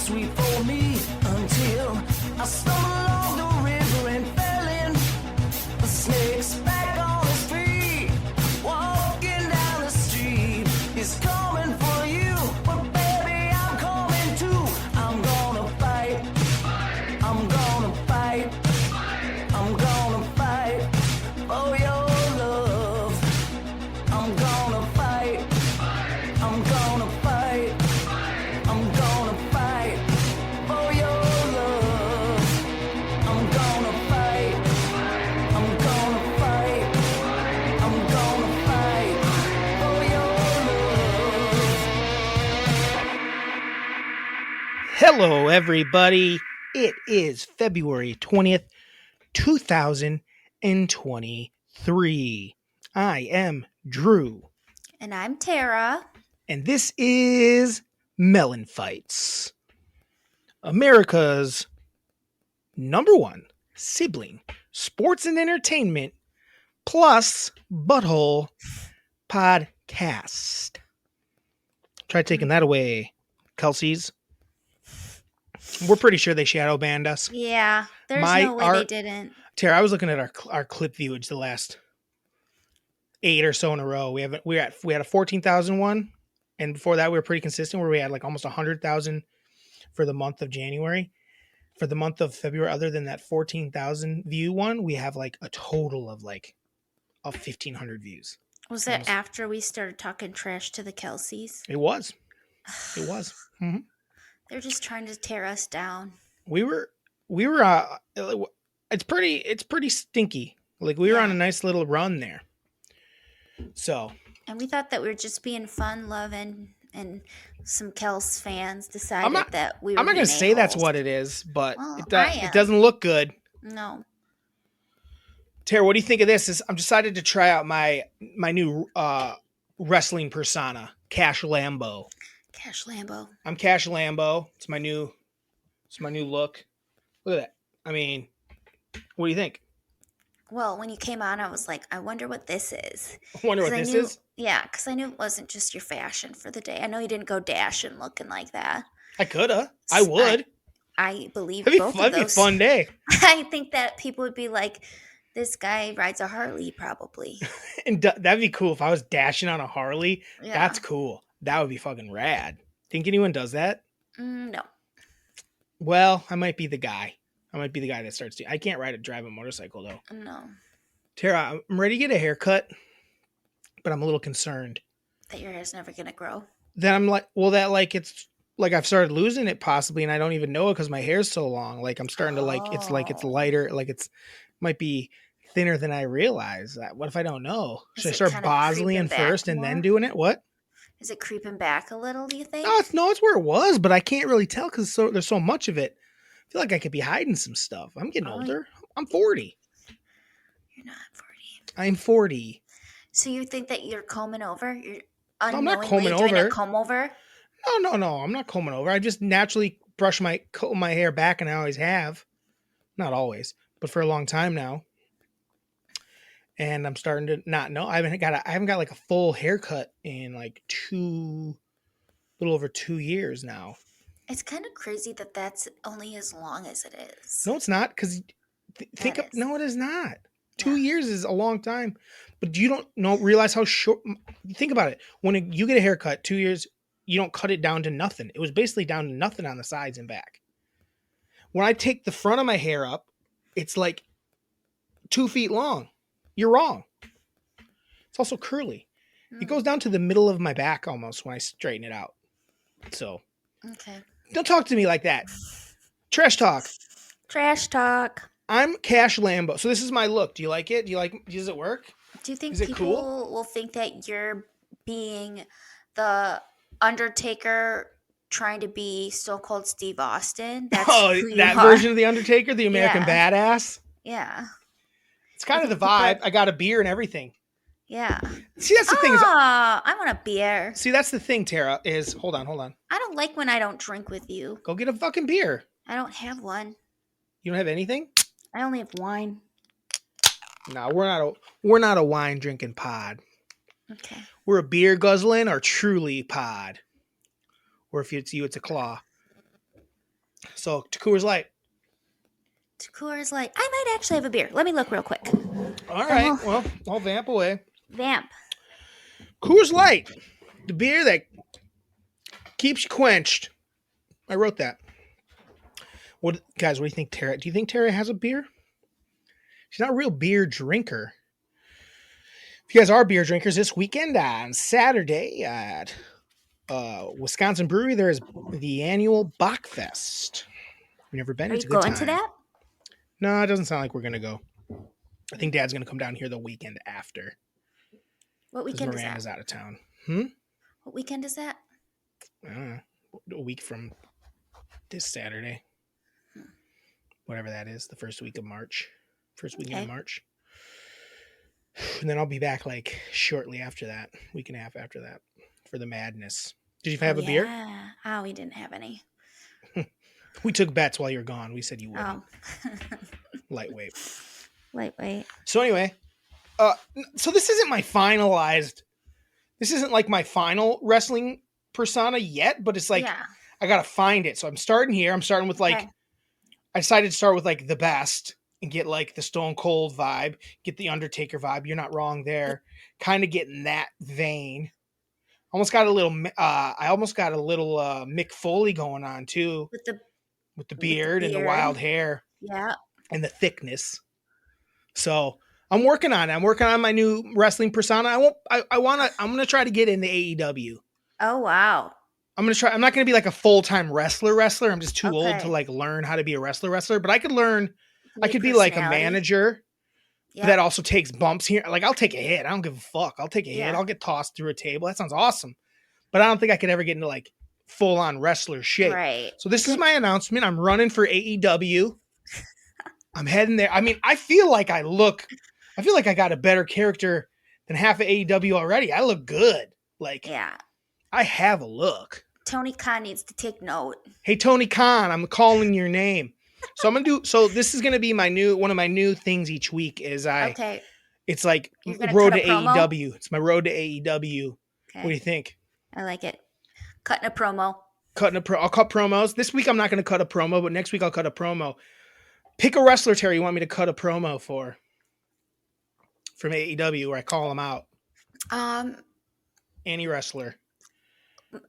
sweet for me until I stumbled along the river and fell in. The snake's back on his feet, walking down the street. He's coming for you, but baby, I'm coming too. I'm gonna fight. I'm gonna fight. I'm gonna fight for your love. I'm gonna fight. I'm gonna fight. I'm gonna fight for your love. I'm gonna fight. I'm gonna fight. I'm gonna fight for your love. Hello, everybody. It is February 20th, 2023. I am Drew, And I'm Tara. and this is MELLONfights, America's #1 sibling sports and entertainment plus butthole podcast. Try taking that away, Kelsey's. We're pretty sure they shadow banned us. Yeah, there's no way they didn't. Tara, I was looking at our clip viewage the last 8 or so in a row. We had a 14,000 one, and before that we were pretty consistent where we had like almost 100,000 for the month of January. For the month of February, other than that 14,000 view one, we have like a total of 1,500 views. Was that after we started talking trash to the Kelseys? It was. Mm-hmm. They're just trying to tear us down. We were it's pretty stinky. Like we were on a nice little run there. So, and we thought that we were just being fun, loving, and some Kels fans decided that we were. I'm not going to say that's what it is, but it doesn't look good. No. Tara, what do you think of this? I'm decided to try out my new wrestling persona, Cash Lambo. Cash Lambo. I'm Cash Lambo. It's my new look. Look at that. I mean, what do you think? Well, when you came on, I was like, I wonder what this is. I wonder what this is? Yeah, because I knew it wasn't just your fashion for the day. I know you didn't go dashing looking like that. I coulda. I would. I believe both of those. That'd be a fun day. I think that people would be like, this guy rides a Harley probably. And that'd be cool if I was dashing on a Harley. Yeah. That's cool. That would be fucking rad. Think anyone does that? No. Well, I might be the guy. That starts to. I can't drive a motorcycle though. No. Tara, I'm ready to get a haircut, but I'm a little concerned that your hair's never gonna grow. Then I'm like, well, it's like I've started losing it possibly, and I don't even know it because my hair's so long. Like I'm starting to it's lighter, might be thinner than I realize. What if I don't know? Should I start Bosleying first and then doing it? What? Is it creeping back a little, do you think? No, it's where it was, but I can't really tell because there's so much of it. I feel like I could be hiding some stuff. I'm getting older. I'm 40. You're not 40. I'm 40. So you think that you're combing over? You're I'm not combing doing over. A comb over? No. I'm not combing over. I just naturally comb my hair back, and I always have. Not always, but for a long time now. And I'm starting to not know. I haven't got like a full haircut in like little over 2 years now. It's kind of crazy that that's only as long as it is. No, it's not, because no, it is not. 2 years is a long time, but you don't realize how short. Think about it. When you get a haircut, 2 years, you don't cut it down to nothing. It was basically down to nothing on the sides and back. When I take the front of my hair up, it's like 2 feet long. You're wrong. It's also curly. It goes down to the middle of my back almost when I straighten it out. So, okay. Don't talk to me like that. Trash talk. Trash talk. I'm Cash Lambo. So this is my look. Do you like it? Does it work? Do you think people cool? Will think that you're being the Undertaker trying to be so-called Steve Austin? That's who that you version of the Undertaker, the American Badass? Yeah. It's kind of the vibe. I got a beer and everything. Yeah. See, that's the thing. I want a beer. See, that's the thing, Tara, is hold on. I don't like when I don't drink with you. Go get a fucking beer. I don't have one. You don't have anything? I only have wine. No, we're not a wine drinking pod. Okay. We're a beer guzzling or truly pod. Or if it's you, it's a claw. So to Coors Light. Coors Light. I might actually have a beer. Let me look real quick. All right. Well, I'll vamp away. Vamp. Coors Light, the beer that keeps you quenched. I wrote that. What guys? What do you think, Tara? Do you think Tara has a beer? She's not a real beer drinker. If you guys are beer drinkers, this weekend on Saturday at Wisconsin Brewery, there's the annual Bachfest. We've never been. Are It's you a good going time. to that? No, it doesn't sound like we're gonna go. I think Dad's gonna come down here the weekend after. What Because weekend is Miranda's that? out of town. What weekend is that? I don't know. A week from this Saturday. Whatever that is, the first week of March. First weekend of March. And then I'll be back like shortly after that, week and a half after that, for the madness. Did you have a beer? Yeah. Oh, we didn't have any. We took bets while you're gone. We said you would. Oh. Lightweight. So anyway, so this isn't my finalized. This isn't like my final wrestling persona yet, but it's like I gotta find it. So I'm starting here. I'm starting with like I decided to start with like the best and get like the Stone Cold vibe, get the Undertaker vibe. You're not wrong there. Kind of get in that vein. Almost got a little. I almost got a little Mick Foley going on too, with the beard and the wild hair. Yeah, and the thickness. So I'm working on it. I'm working on my new wrestling persona. I'm gonna try to get into AEW. Oh wow. I'm not gonna be like a full-time wrestler. I'm just too old to like learn how to be a wrestler. But I could learn. I could be like a manager that also takes bumps here. Like I'll take a hit. I don't give a fuck. I'll take a hit. I'll get tossed through a table. That sounds awesome. But I don't think I could ever get into like full-on wrestler shape. Right. So this is my announcement. I'm running for AEW. I'm heading there. I mean, I feel like I got a better character than half of AEW already. I look good. Like, I have a look. Tony Khan needs to take note. Hey, Tony Khan, I'm calling your name. So I'm gonna do. So this is gonna be one of my new things each week. It's like road to AEW. It's my road to AEW. Okay. What do you think? I like it. Cutting a promo. I'll cut promos. This week I'm not gonna cut a promo, but next week I'll cut a promo. Pick a wrestler, Terry, you want me to cut a promo for from AEW where I call him out. Any wrestler.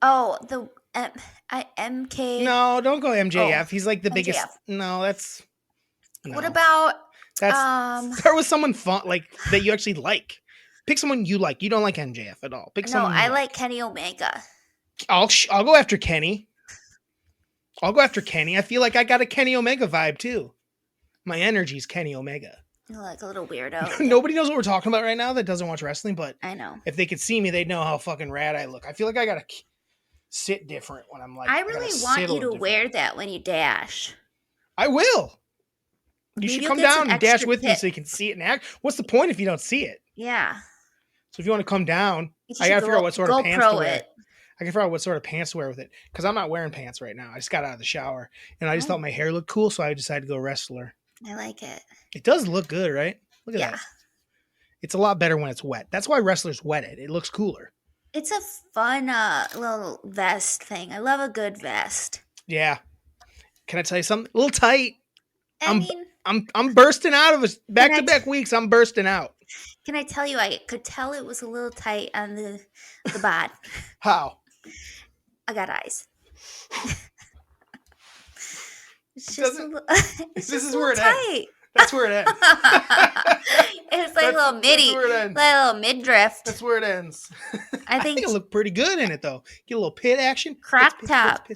Oh, the MK. No, don't go MJF. He's like the biggest. No, that's. No. What about? Start with someone fun, like that you actually like. Pick someone you like. You don't like MJF at all. Pick someone. I like Kenny Omega. I'll go after Kenny. I feel like I got a Kenny Omega vibe too. My energy's Kenny Omega. You're like a little weirdo. Nobody knows what we're talking about right now that doesn't watch wrestling, but I know. If they could see me, they'd know how fucking rad I look. I feel like I gotta sit different when I'm like. I really want you to wear that when you dash. I will. You should come down and dash with me so you can see it and act. What's the point if you don't see it? Yeah. So if you want to come down, I gotta figure out what sort of pants to wear. I can figure out what sort of pants to wear with it because I'm not wearing pants right now. I just got out of the shower and I just thought my hair looked cool, so I decided to go wrestler. I like it. It does look good, right? Look at that. It's a lot better when it's wet. That's why wrestlers wet it. It looks cooler. It's a fun little vest thing. I love a good vest. Yeah. Can I tell you something? A little tight. I'm bursting out of it. Back-to-back weeks, I'm bursting out. Can I tell you, I could tell it was a little tight on the bod. How? I got eyes. This is where it ends. That's where it ends. It's like a little midi, like a little midriff. That's where it ends. I think it looked pretty good in it though. Get a little pit action. Crop top.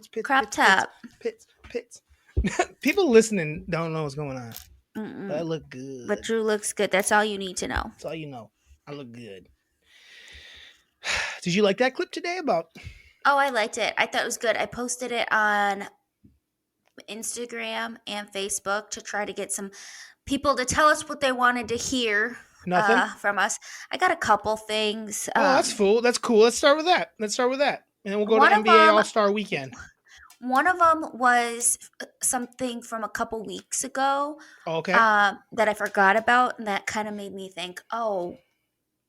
Pits. People listening don't know what's going on. But I look good. But Drew looks good. That's all you need to know. That's all you know. I look good. Did you like that clip today about? Oh, I liked it. I thought it was good. I posted it on Instagram and Facebook to try to get some people to tell us what they wanted to hear from us. I got a couple things. That's cool. Let's start with that. And then we'll go to NBA All-Star Weekend. One of them was something from a couple weeks ago. Okay. That I forgot about, and that kind of made me think, oh,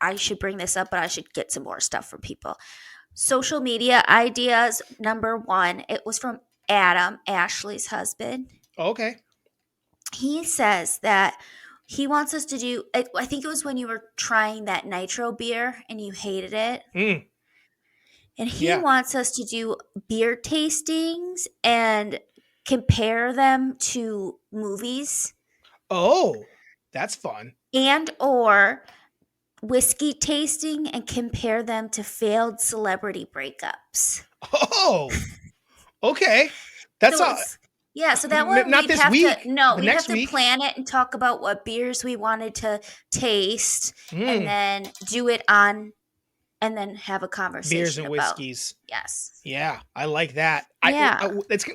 I should bring this up, but I should get some more stuff from people. Social media ideas, number one. It was from Adam, Ashley's husband, Okay. he says that he wants us to do, I think it was when you were trying that nitro beer and you hated it. Mm, And he yeah. wants us to do beer tastings and compare them to movies Oh, that's fun. and or whiskey tasting and compare them to failed celebrity breakups. Oh, okay. That's So all. it's yeah, so that one Not we'd this have to week. no, The we'd have next to week. plan it and talk about what beers we wanted to taste and Mm, then do it on and then have a beers conversation and about whiskeys. yes. Yeah, I like that. Yeah.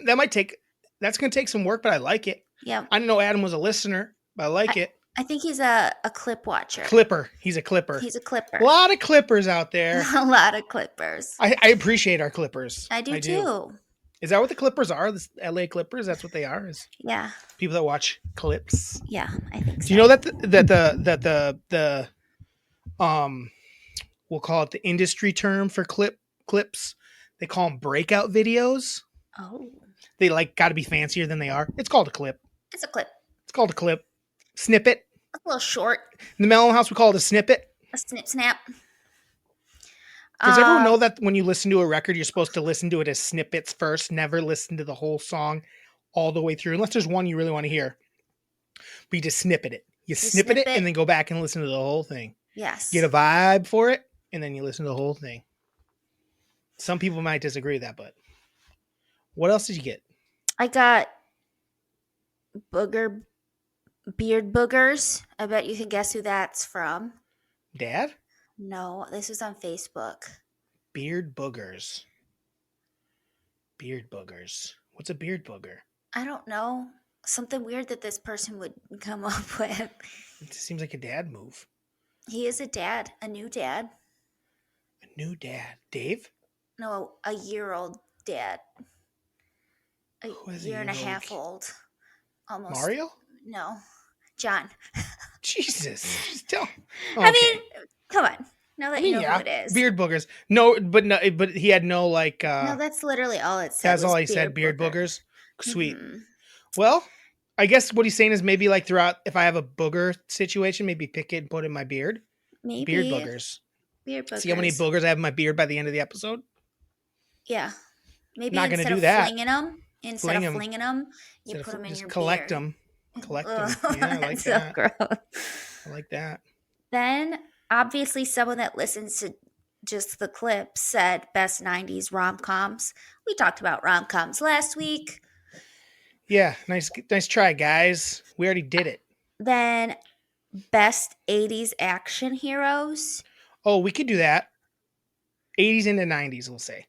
That might take. That's gonna take some work, but I like it. Yeah. I didn't know Adam was a listener, but I like it. I think he's a clip watcher. Clipper. He's a clipper. He's a clipper. A lot of clippers out there. A lot of clippers. I appreciate our clippers. I do too. Is that what the Clippers are? The LA Clippers? That's what they are? Is Yeah. people that watch clips? Yeah, I think so. Do you know that the we'll call it the industry term for clips? They call them breakout videos. Oh. They like got to be fancier than they are. It's called a clip. It's a clip. It's called a clip. Snippet. A little short. In the Melon House, we call it a snippet. A snip snap. Does everyone know that when you listen to a record, you're supposed to listen to it as snippets first, never listen to the whole song all the way through, unless there's one you really want to hear. But you just snippet it. You snippet it and then go back and listen to the whole thing. Yes. Get a vibe for it, and then you listen to the whole thing. Some people might disagree with that, but what else did you get? I got beard boogers. I bet you can guess who that's from. Dad? No, this was on Facebook. Beard boogers. Beard boogers. What's a beard booger? I don't know. Something weird that this person would come up with. It seems like a dad move. He is a dad, a new dad. A new dad. Dave? No, a year-old dad. A Who is a year and a year-old half kid? old. Almost. Mario? No. John. Jesus. Just tell. I mean, come on. Now that you know yeah, who it is. beard boogers. No, but he had no like. No, that's literally all it said. That's all he said. Beard boogers. Sweet. Well, I guess what he's saying is maybe like throughout, if I have a booger situation, maybe pick it and put it in my beard. Maybe. Beard boogers. Beard boogers. See how many boogers I have in my beard by the end of the episode? Yeah. Maybe Not gonna instead do of that. flinging them, you Instead put them in just your collect beard. them. Collect them. Ugh, Yeah, I like that's so that. gross. I like that. Then, obviously, someone that listens to just the clips said best 90s rom-coms. We talked about rom-coms last week. Yeah, nice try, guys. We already did it. Then, best 80s action heroes. Oh, we could do that. 80s into 90s, we'll say.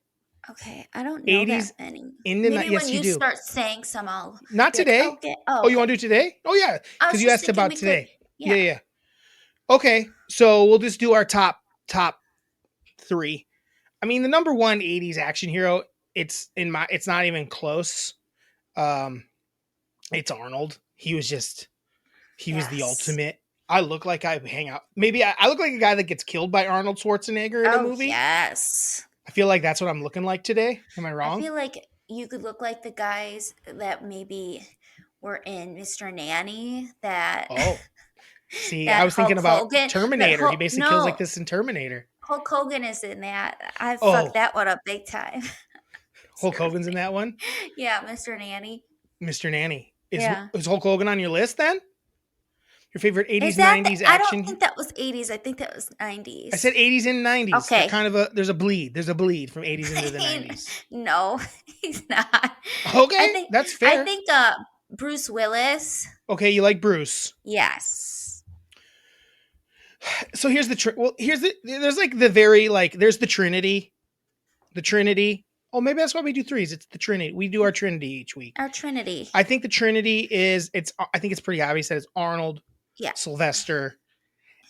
Okay, I don't know 80s that many. in the Maybe yes, when you do. start saying some, I'll Not be today. Like, okay. Oh, you want to do it today? Oh, yeah. I was Because you just asked thinking about we could- today. Yeah. Okay, so we'll just do our top 3. I mean, the number one 80s action hero, it's not even close. It's Arnold. He was the Yes. ultimate. I look like I hang out. Maybe I look like a guy that gets killed by Arnold Schwarzenegger in a movie. Yes. I feel like that's what I'm looking like today. Am I wrong? I feel like you could look like the guys that maybe were in Mr. Nanny that Oh. See, that I was thinking Hulk about Hogan- Terminator. that He basically kills like this in Terminator. Hulk Hogan is in that. I Oh. fucked that one up big time. Hulk Hogan's in that one? Yeah, Mr. Nanny. Mr. Nanny. Yeah. Is Hulk Hogan on your list then? Your favorite 80s, Is that 90s I action? don't think that was 80s. I think that was 90s. I said 80s and 90s. Okay. There's a bleed. There's a bleed from 80s into the 90s. No, he's not. Okay, that's fair. I think Bruce Willis. Okay, you like Bruce. Yes. So here's the there's like the very like there's the Trinity. The Trinity. Oh, maybe that's why we do 3s. It's the Trinity. We do our Trinity each week. Our Trinity. I think the Trinity I think it's pretty obvious that it's Arnold, Yeah. Sylvester,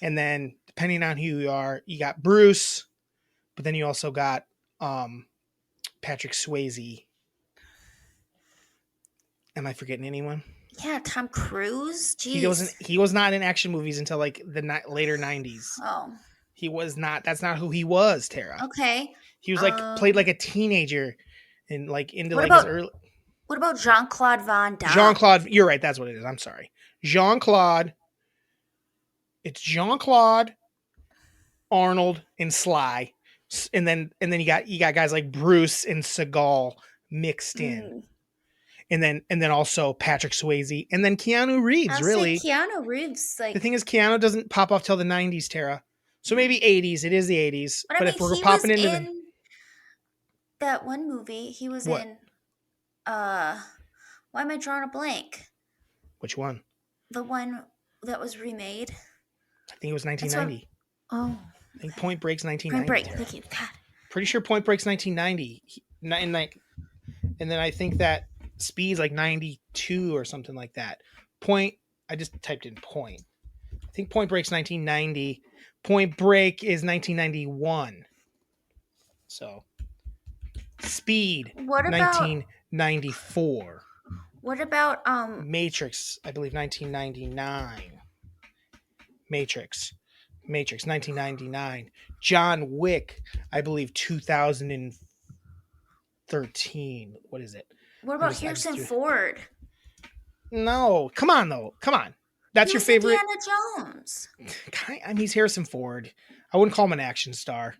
and then depending on who you are, you got Bruce, but then you also got Patrick Swayze. Am I forgetting anyone? Yeah, Tom Cruise. Jeez. He was not in action movies until like the later 90s. Oh. He was not. That's not who he was, Tara. Okay. He was like played like a teenager and like into What like his about- early. What about Jean-Claude Van Damme? Jean-Claude, you're right. That's what it is. I'm sorry. Jean-Claude. It's Jean-Claude, Arnold, and Sly. And then you got guys like Bruce and Seagal mixed in. And then also Patrick Swayze. And then Keanu Reeves, I'll really. say Keanu Reeves, like... The thing is, Keanu doesn't pop off till the 90s, Tara. So maybe 80s. It is the 80s. But I But mean, if we're he popping was into in that one movie. He was What? in... Why am I drawing a blank? Which one? The one that was remade. I think it was 1990. Oh. I think Point Break's Point 1990. Break. Tara. Thank you. God. Pretty sure Point Break's 1990. And then I think that Speed's like 92 or something like that. I just typed in Point. I think Point Break's 1990. Point Break is 1991. So Speed, What about 1994. what about Matrix, I believe 1999. Matrix 1999. John Wick, I believe 2013. What is it? what about Harrison Ford? No, come on though. Come on. That's He your was favorite. Indiana Jones. I mean, he's Harrison Ford. I wouldn't call him an action star.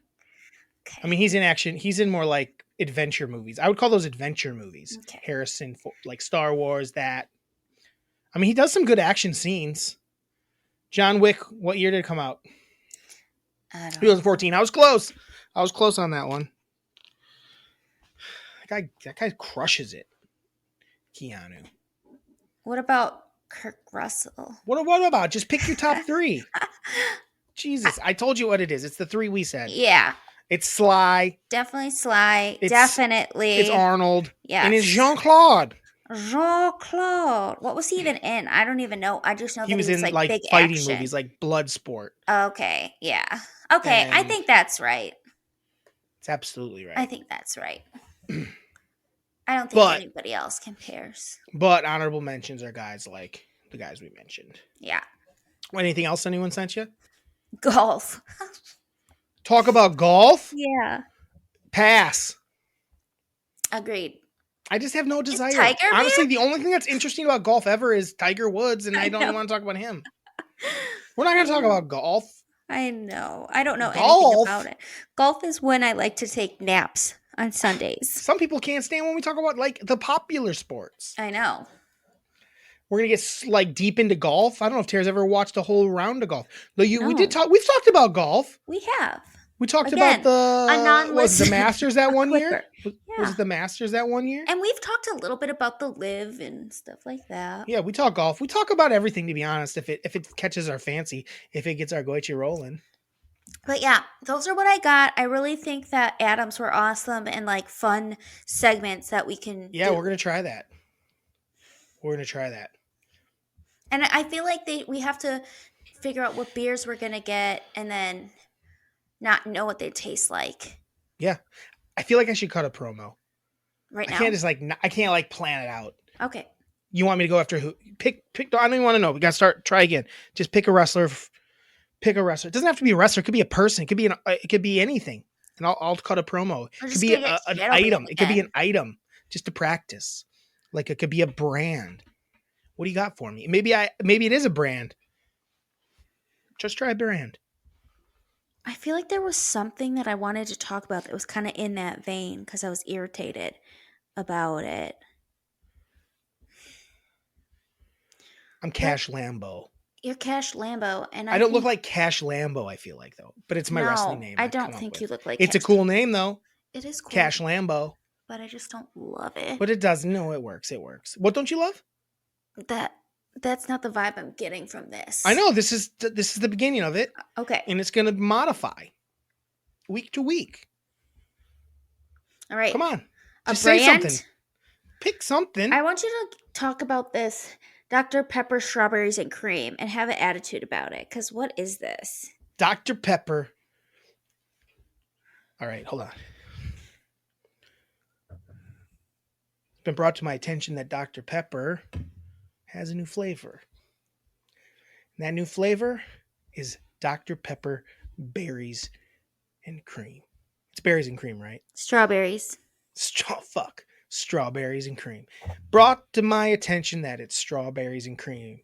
Okay. I mean, he's in action. He's in more like adventure movies. I would call those adventure movies. Okay. Harrison, like Star Wars, that. I mean, he does some good action scenes. John Wick, what year did it come out? I don't know. 2014. I was close. I was close on that one. That guy crushes it. Keanu. What about Kirk Russell? What about? Just pick your top three. Jesus, I told you what it is. It's the three we said. Yeah, It's Sly. definitely Sly. It's- Definitely. It's Arnold. Yes. And it's Jean-Claude. Jean-Claude. What was he even in? I don't even know. I just know He that was he was in like like big fighting action. movies like Bloodsport. Okay, yeah. Okay, I And- think that's right. It's absolutely right. I think that's right. I don't think But- anybody else compares. But honorable mentions are guys like the guys we mentioned. Yeah. Anything else anyone sent you? Golf. Talk about golf? Yeah. Pass. Agreed. I just have no desire. Tiger Honestly, Man? the only thing that's interesting about golf ever is Tiger Woods, and I don't know. want to talk about him. We're not going to talk about golf. I know. I don't know anything Golf? about it. Golf is when I like to take naps on Sundays. Some people can't stand when we talk about like the popular sports. I know. We're gonna get like deep into golf. I don't know if Tara's ever watched a whole round of golf. Though we No. did talk. We've talked about golf. We have. We talked Again, about the non-listener. Masters that one year. Quicker. Was Yeah. it the Masters that one year? And we've talked a little bit about the live and stuff like that. Yeah, we talk golf. We talk about everything, to be honest. If it catches our fancy, if it gets our goichi rolling. But yeah, those are what I got. I really think that Adams were awesome and like fun segments that we can Yeah, do. we're gonna try that. We're gonna try that. And I feel like we have to figure out what beers we're gonna get and then not know what they taste like Yeah, I feel like I should cut a promo. right I now. can't just I can't like plan it out. Okay. You want me to go after who? Pick. I don't even want to know. We got to start. Try again. Just pick a wrestler. Pick a wrestler. It doesn't have to be a wrestler. It could be a person. It could be it could be anything. And I'll cut a promo. We're It could just be gonna get an shit over item. them It could be again. an item just to practice. Like it could be a brand. What do you got for me? Maybe it is a brand. Just try a brand. I feel like there was something that I wanted to talk about that was kind of in that vein because I was irritated about it. I'm Cash Lambo. You're Cash Lambo, and I don't look think- like Cash Lambo. I feel like though, but it's my No, wrestling name. I I've don't come up think with. you look like. It's a Cash cool name though. It is cool. Cash Lambo. But I just don't love it. But it does. No, it works. It works. What don't you love? That's not the vibe I'm getting from this. I know this is the beginning of it, Okay. and it's going to modify week to week. All right. Come on, A just say brand? something. Pick something. I want you to talk about this Dr. Pepper strawberries and cream and have an attitude about it. Because what is this? Dr. Pepper. All right, hold on. It's been brought to my attention that Dr. Pepper has a new flavor. And that new flavor is Dr. Pepper berries and cream. It's berries and cream, right? Strawberries. Fuck. strawberries and cream. Brought to my attention that it's strawberries and cream.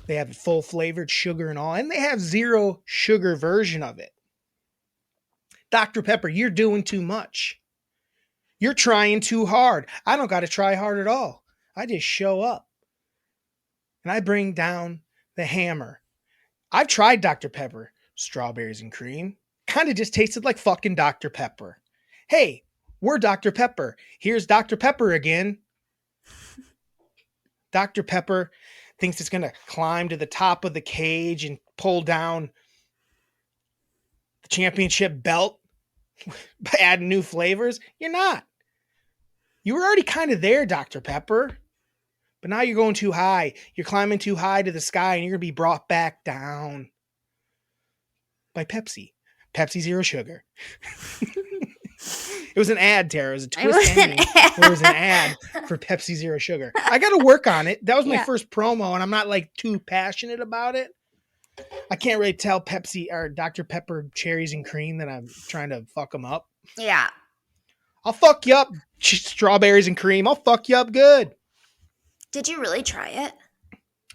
They have full flavored sugar and all, and they have zero sugar version of it. Dr. Pepper, you're doing too much. You're trying too hard. I don't got to try hard at all. I just show up and I bring down the hammer. I've tried Dr. Pepper, strawberries and cream. Kind of just tasted like fucking Dr. Pepper. Hey, we're Dr. Pepper. Here's Dr. Pepper again. Dr. Pepper thinks it's going to climb to the top of the cage and pull down the championship belt by adding new flavors. You're not. You were already kind of there, Dr. Pepper. But now you're going too high. You're climbing too high to the sky and you're going to be brought back down by Pepsi. Pepsi Zero Sugar. It was an ad, Tara. It was a twist ending. It was an ad for Pepsi Zero Sugar. I got to work on it. That was my first promo, and I'm not like too passionate about it. I can't really tell Pepsi or Dr. Pepper cherries and cream that I'm trying to fuck them up. Yeah. I'll fuck you up, strawberries and cream. I'll fuck you up good. Did you really try it?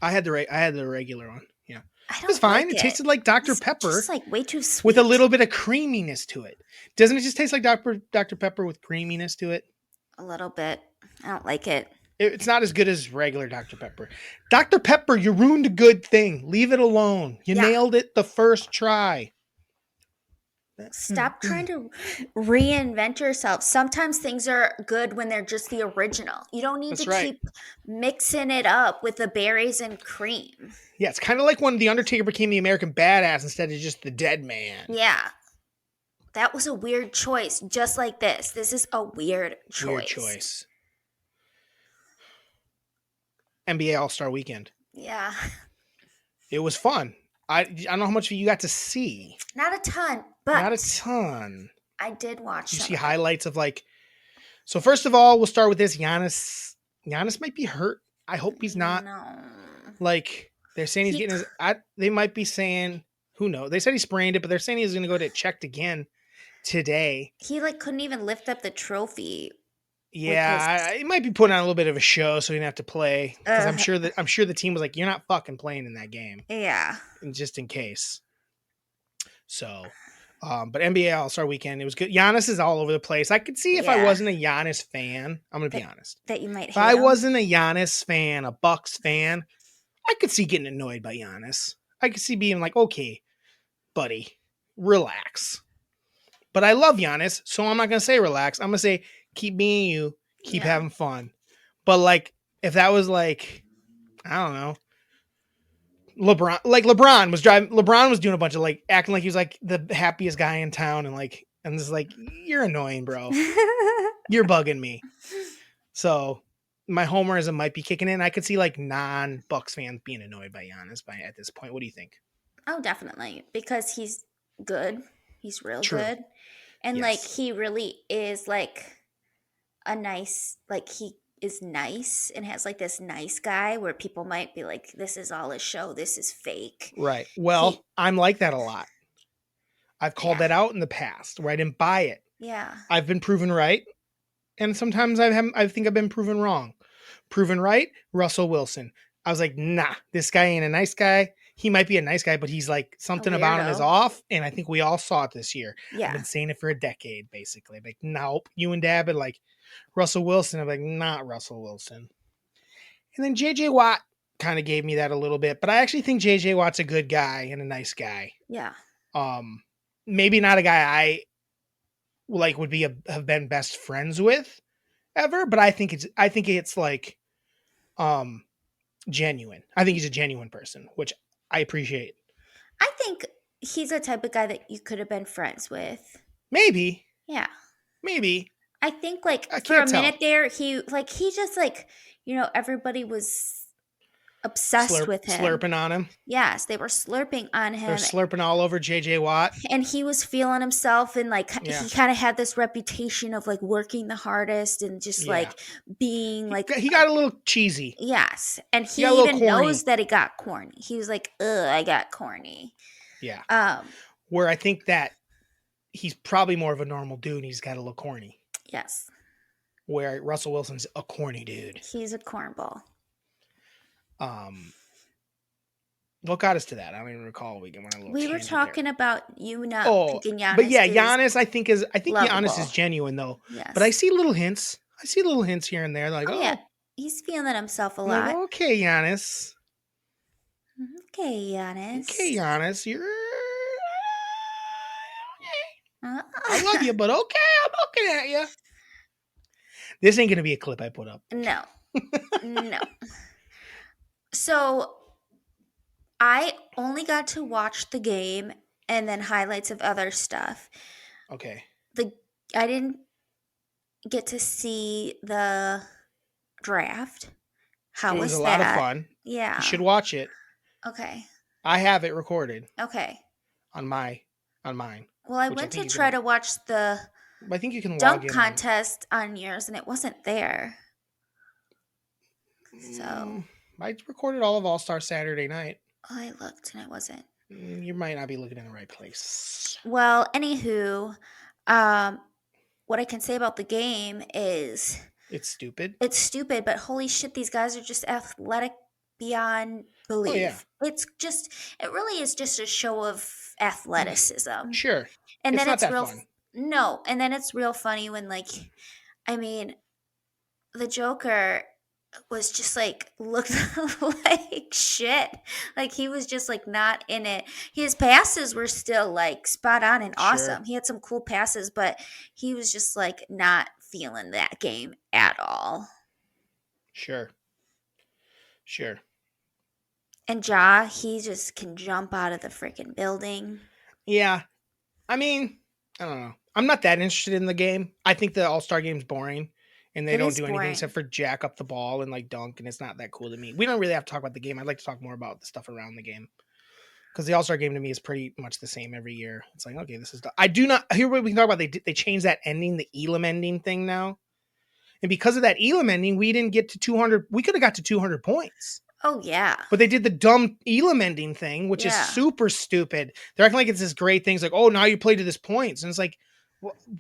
I had the regular one. Yeah, I it was fine. It tasted like Dr. Pepper, just like way too sweet, with a little bit of creaminess to it. Doesn't it just taste like Dr. Pepper with creaminess to it? A little bit. I don't like it. It's not as good as regular Dr. Pepper. Dr. Pepper, you ruined a good thing. Leave it alone. You nailed it the first try. Stop trying to reinvent yourself. Sometimes things are good when they're just the original. You don't need keep mixing it up with the berries and cream. Yeah, it's kind of like when The Undertaker became the American Badass instead of just the Dead Man. Yeah. That was a weird choice, just like this. This is a weird choice. Weird choice. NBA All-Star Weekend. Yeah. It was fun. I don't know how much of you got to see. Not a ton, but not a ton. I did watch. You see highlights of like. So first of all, we'll start with this. Giannis might be hurt. I hope he's not. No. Like they're saying he's getting his. They might be saying, who knows? They said he sprained it, but they're saying he's going to go get checked again today. He couldn't even lift up the trophy. Yeah, he might be putting on a little bit of a show, so he didn't have to play. Because I'm sure the team was like, "You're not fucking playing in that game." Yeah, and just in case. So, but NBA All-Star Weekend, it was good. Giannis is all over the place. I could see if I wasn't a Giannis fan. I'm gonna be honest. That you might. If I wasn't a Giannis fan, a Bucks fan, I could see getting annoyed by Giannis. I could see being like, "Okay, buddy, relax." But I love Giannis, so I'm not gonna say relax. I'm gonna say, keep being you, keep having fun. But like, if that was like, I don't know, LeBron was doing a bunch of like acting like he was like the happiest guy in town, and this is like, you're annoying, bro. You're bugging me. So my homerism might be kicking in. I could see like non-Bucks fans being annoyed by Giannis at this point. What do you think? Oh, definitely, because he's good. He's real good. And he really is like a nice, he is nice and has like this nice guy where people might be like, this is all a show. This is fake. Right. Well, I'm like that a lot. I've called that out in the past where I didn't buy it. Yeah. I've been proven right. And sometimes I think I've been proven wrong. Proven right, Russell Wilson. I was like, nah, this guy ain't a nice guy. He might be a nice guy, but he's like something about him is off. And I think we all saw it this year. Yeah. I've been saying it for a decade, basically. Like, nope. You and Dad, but like Russell Wilson. I'm like, not Russell Wilson. And then JJ Watt kind of gave me that a little bit, but I actually think JJ Watt's a good guy and a nice guy. Yeah. Maybe not a guy I would have been best friends with ever, but I think it's like genuine. I think he's a genuine person, which I appreciate. I think he's the type of guy that you could have been friends with. Maybe. Yeah. Maybe. I think for a minute there, he just everybody was obsessed with him. Slurping on him. Yes, they were slurping on him. They're slurping all over JJ Watt. And he was feeling himself, and he kind of had this reputation of working the hardest and just being he got a little cheesy. Yes. And he even knows that it got corny. He was like, ugh, I got corny. Yeah. Where I think that he's probably more of a normal dude and he's got a little corny. Yes. where Russell Wilson's a corny dude. He's a cornball. What got us to that? I don't even recall. We were talking about you not picking Giannis. But yeah, Giannis, I think lovable. Giannis is genuine though. Yes. But I see little hints. Here and there, like, yeah, he's feeling himself a lot. Like, okay, Giannis. Okay, Giannis. Okay, Giannis, you're. I love you, but okay, I'm looking at you. This ain't gonna be a clip I put up. No. No. So I only got to watch the game and then highlights of other stuff. Okay. I didn't get to see the draft. How was that? It was a lot of fun. Yeah. You should watch it. Okay. I have it recorded. Okay. On mine. Well, I went to try to watch the I think you can dunk contest on yours, and it wasn't there. So I recorded all of All-Star Saturday night. Oh, I looked and it wasn't. You might not be looking in the right place. Well, anywho, what I can say about the game is it's stupid. It's stupid, but holy shit, these guys are just athletic beyond belief. Oh, yeah. It really is just a show of athleticism. Sure. And then it's real fun. No, and then it's real funny when the Joker was just looked like shit. He was just not in it. His passes were still spot on and awesome. Sure. He had some cool passes, but he was just not feeling that game at all. Sure. And Ja, he just can jump out of the freaking building. Yeah. I mean, I don't know. I'm not that interested in the game. I think the All-Star game's boring. And they don't do anything except for jack up the ball and dunk, and it's not that cool to me. We don't really have to talk about the game. I'd like to talk more about the stuff around the game. Because the All-Star game to me is pretty much the same every year. It's okay, this is... I do not... Here what we can talk about, they changed that ending, the Elam ending thing now. And because of that Elam ending, we didn't get to 200... We could have got to 200 points. Oh, yeah. But they did the dumb Elam ending thing, which is super stupid. They're acting like it's this great thing. It's oh, now you play to this points. And it's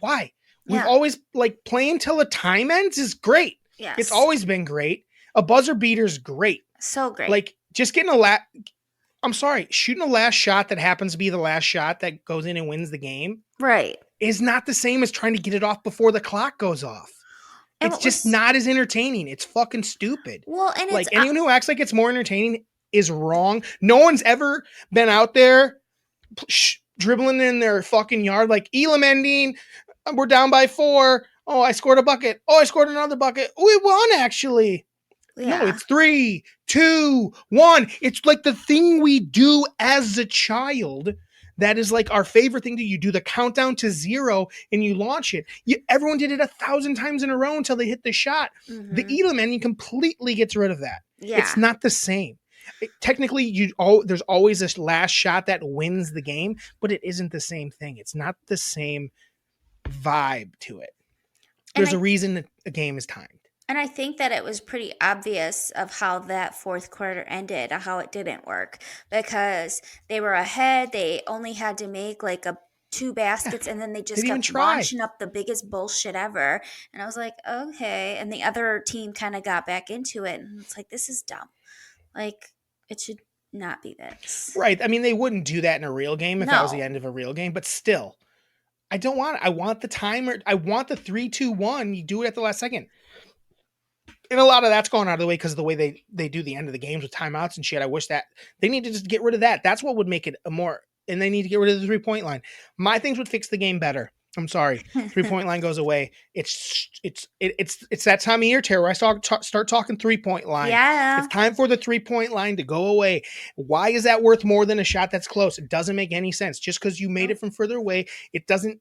why? We've always playing till the time ends is great. Yes. It's always been great. A buzzer beater's great. So great. Just getting I'm sorry, shooting a last shot that happens to be the last shot that goes in and wins the game. Right. Is not the same as trying to get it off before the clock goes off. And it's just not as entertaining. It's fucking stupid. Well, and it's anyone who acts like it's more entertaining is wrong. No one's ever been out there dribbling in their fucking yard Elam ending. We're down by 4. Oh, I scored a bucket. Oh, I scored another bucket. We won, actually. Yeah. No, it's 3, 2, 1. It's the thing we do as a child. That is our favorite thing. You do the countdown to 0 and you launch it. Everyone did it 1,000 times in a row until they hit the shot. Mm-hmm. The Elam ending completely gets rid of that. Yeah. It's not the same. Technically, there's always a last shot that wins the game, but it isn't the same thing. It's not the same vibe to it. There's a reason that a game is timed. And I think that it was pretty obvious of how that fourth quarter ended, how it didn't work, because they were ahead. They only had to make 2 baskets, and then they just kept launching up the biggest bullshit ever. And I was okay. And the other team kind of got back into it, and it's this is dumb. It should not be this. Right. I mean, they wouldn't do that in a real game if that was the end of a real game, but still. I don't want it. I want the timer. I want the 3, 2, 1. You do it at the last second. And a lot of that's gone out of the way because of the way they do the end of the games with timeouts and shit. I wish that they need to just get rid of that. That's what would make it and they need to get rid of the 3-point line. My things would fix the game better. I'm sorry. 3-point line goes away. It's that time of year, Tara, where I start talking 3-point line. Yeah. It's time for the 3-point line to go away. Why is that worth more than a shot that's close? It doesn't make any sense. Just because you made it from further away,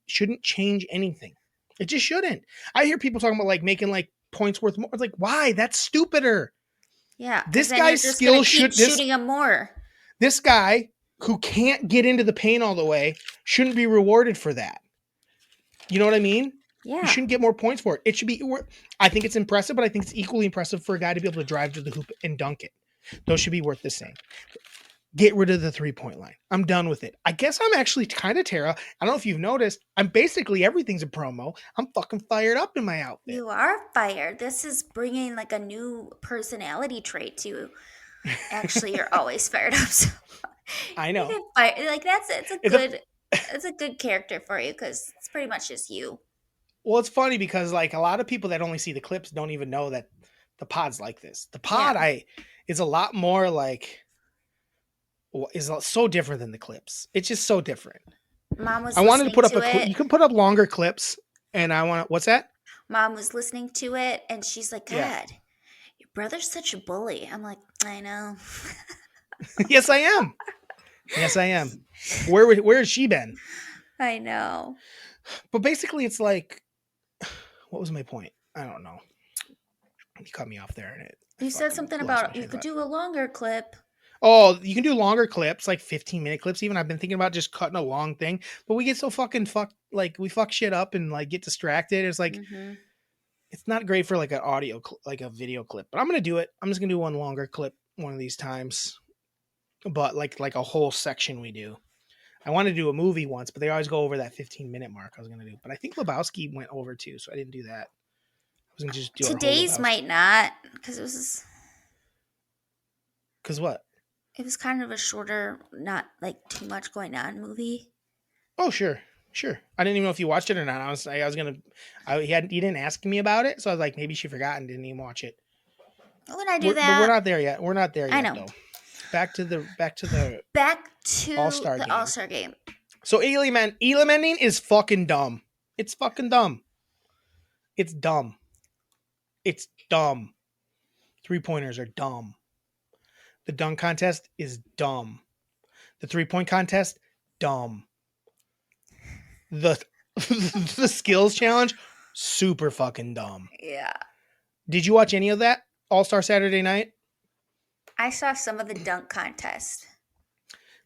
shouldn't change anything. It just shouldn't. I hear people talking about making points worth more. It's why? That's stupider. Yeah. This guy's skill shooting him more. This guy who can't get into the paint all the way shouldn't be rewarded for that. You know what I mean? Yeah. You shouldn't get more points for it. It should be. I think it's impressive, but I think it's equally impressive for a guy to be able to drive to the hoop and dunk it. Those should be worth the same. Get rid of the 3-point line. I'm done with it. I guess I'm actually kind of Tara. I don't know if you've noticed. I'm basically everything's a promo. I'm fucking fired up in my outfit. You are fired. This is bringing like a new personality trait to you. Actually, you're always fired up. So I know. even fire, like it's a good character for you because it's pretty much just you. Well, it's funny because like a lot of people that only see the clips don't even know that the pod's like this. The pod is a lot more like is so different than the clips. It's just so different. Mom was I wanted to put up it. you can put up longer clips and I want what's that? Mom was listening to it and she's like, God, Yeah. your brother's such a bully. I'm like, I know. Yes, I am. Yes, I am. Where has she been? I know. But basically it's like what was my point? I don't know. You cut me off there and you said something about you could do a longer clip. Oh, you can do longer clips, like 15-minute clips. Even I've been thinking about just cutting a long thing, but we get so fucking like we fuck shit up and like get distracted. It's like it's not great for like an audio, like a video clip. But I'm gonna do it. I'm just gonna do one longer clip one of these times, but like a whole section we do. I wanted to do a movie once, but they always go over that 15-minute mark. I was gonna do, but I think Lebowski went over too, so I didn't do that. I was gonna just do today's might not because it was. Because what? It was kind of a shorter, not like too much going on movie. Oh, sure. I didn't even know if you watched it or not. I was gonna. He didn't ask me about it, so I was like, maybe she forgot and didn't even watch it. When I do that, but we're not there yet. We're not there yet. I know. Though. Back to the All-Star game. All-Star game. So Elam ending is fucking dumb. It's fucking dumb. It's dumb. It's dumb. 3-pointers are dumb. The dunk contest is dumb. The 3-point contest, dumb. The the skills challenge, super fucking dumb. Yeah. Did you watch any of that All-Star Saturday Night? I saw some of the dunk contest.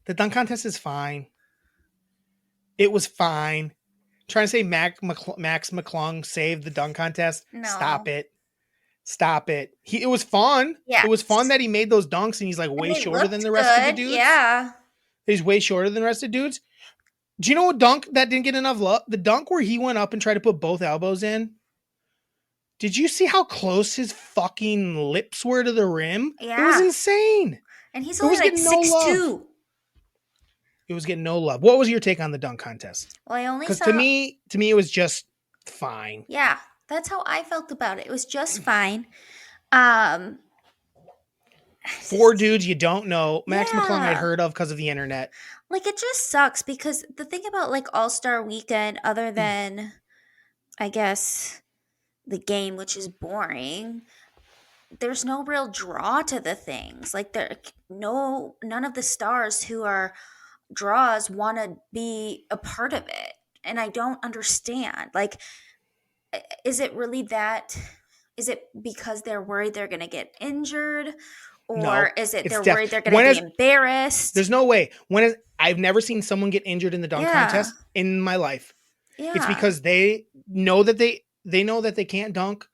The dunk contest is fine. It was fine. Trying to say Max McClung saved the dunk contest. No. Stop it. It was fun. Yeah. It was fun that he made those dunks and he's like way shorter than the rest of the dudes. Yeah. He's way shorter than the rest of the dudes. Do you know what dunk that didn't get enough love? The dunk where he went up and tried to put both elbows in. Did you see how close his fucking lips were to the rim? Yeah. It was insane. And he's only like 6'2". It was getting no love. What was your take on the dunk contest? Well, I only saw... Because to me, it was just fine. Yeah, that's how I felt about it. It was just fine. 4 dudes you don't know. Max McClung I'd heard of because of the internet. Like, it just sucks because the thing about, like, All-Star Weekend, other than, I guess, the game, which is boring, there's no real draw to the things. Like, none of the stars who are draws want to be a part of it. And I don't understand. Like, is it really that? Is it because they're worried they're going to get injured? Or is it they're worried they're going to be embarrassed? There's no way. I've never seen someone get injured in the dunk contest in my life. Yeah. It's because they know that they know that they can't dunk.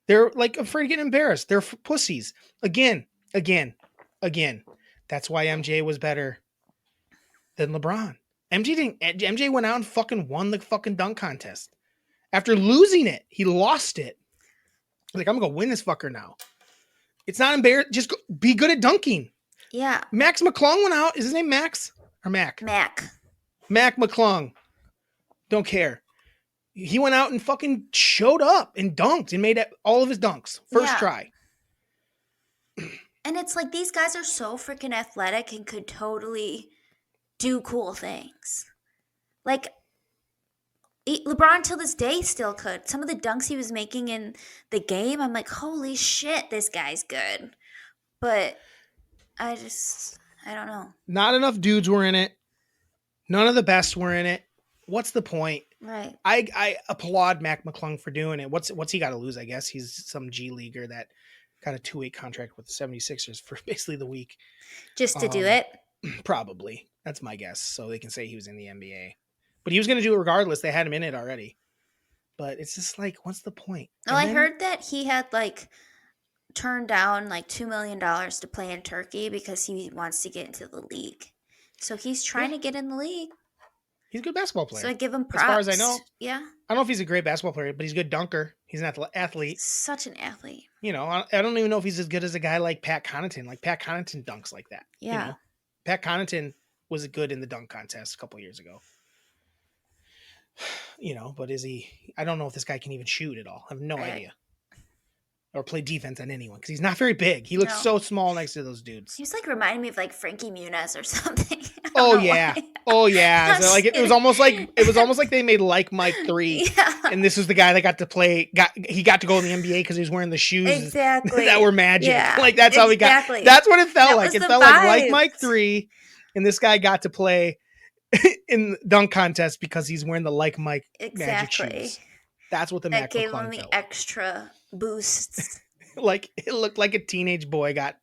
They're like afraid of getting embarrassed. They're pussies. Again. That's why MJ was better than LeBron. MJ went out and fucking won the fucking dunk contest. After losing it, he lost it. Like, I'm going to win this fucker now. It's not embarrassing. Just be good at dunking. Yeah. Max McClung went out. Is his name Max or Mac? Mac McClung. Don't care. He went out and fucking showed up and dunked and made all of his dunks. First try. And it's like these guys are so freaking athletic and could totally do cool things. Like, LeBron till this day still could. Some of the dunks he was making in the game, I'm like, holy shit, this guy's good. But I don't know. Not enough dudes were in it. None of the best were in it. What's the point? Right. I applaud Mac McClung for doing it. What's he got to lose? I guess he's some G leaguer that got a 2-week contract with the 76ers for basically the week. Just to do it? Probably. That's my guess. So they can say he was in the NBA. But he was going to do it regardless. They had him in it already. But it's just like, what's the point? Well, I heard that he had like turned down like $2 million to play in Turkey because he wants to get into the league. So he's trying to get in the league. He's a good basketball player. So I give him props. As far as I know. Yeah. I don't know if he's a great basketball player, but he's a good dunker. He's an athlete. Such an athlete. You know, I don't even know if he's as good as a guy like Pat Connaughton. Like Pat Connaughton dunks like that. Yeah. You know? Pat Connaughton was good in the dunk contest a couple years ago. You know, but is he? I don't know if this guy can even shoot at all. I have no idea. Or play defense on anyone because he's not very big. He looks so small next to those dudes. He was like reminding me of like Frankie Muniz or something. Oh yeah. So, like it was almost like they made like Mike 3, and this was the guy that got to play. He got to go in the NBA because he was wearing the shoes that were magic. Yeah, like that's how he got. That's what it felt like. It felt like Mike 3, and this guy got to play in the dunk contest because he's wearing the like Mike magic shoes. That's what that gave him the extra boosts. Like it looked like a teenage boy got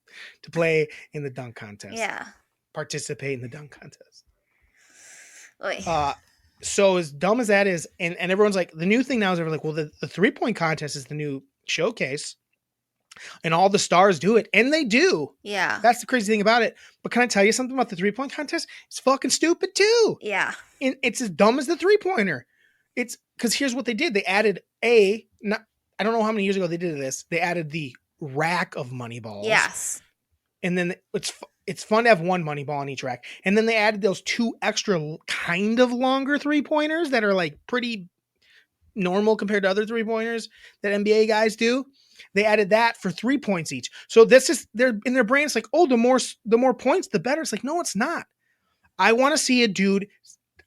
to play in the dunk contest. Yeah. Participate in the dunk contest. Oy. So as dumb as that is, and everyone's like, the new thing now is everyone's like, well, the 3-point contest is the new showcase, and all the stars do it, and they do. Yeah. That's the crazy thing about it. But can I tell you something about the 3-point contest? It's fucking stupid too. Yeah. And it's as dumb as the 3-pointer. It's because here's what they did. They added I don't know how many years ago they did this. They added the rack of money balls. Yes. And then it's fun to have one money ball on each rack. And then they added those 2 extra kind of longer 3-pointers that are like pretty normal compared to other 3-pointers that NBA guys do. They added that for 3 points each. So this is they're in their brain. It's like, oh, the more points, the better. It's like, no, it's not. I want to see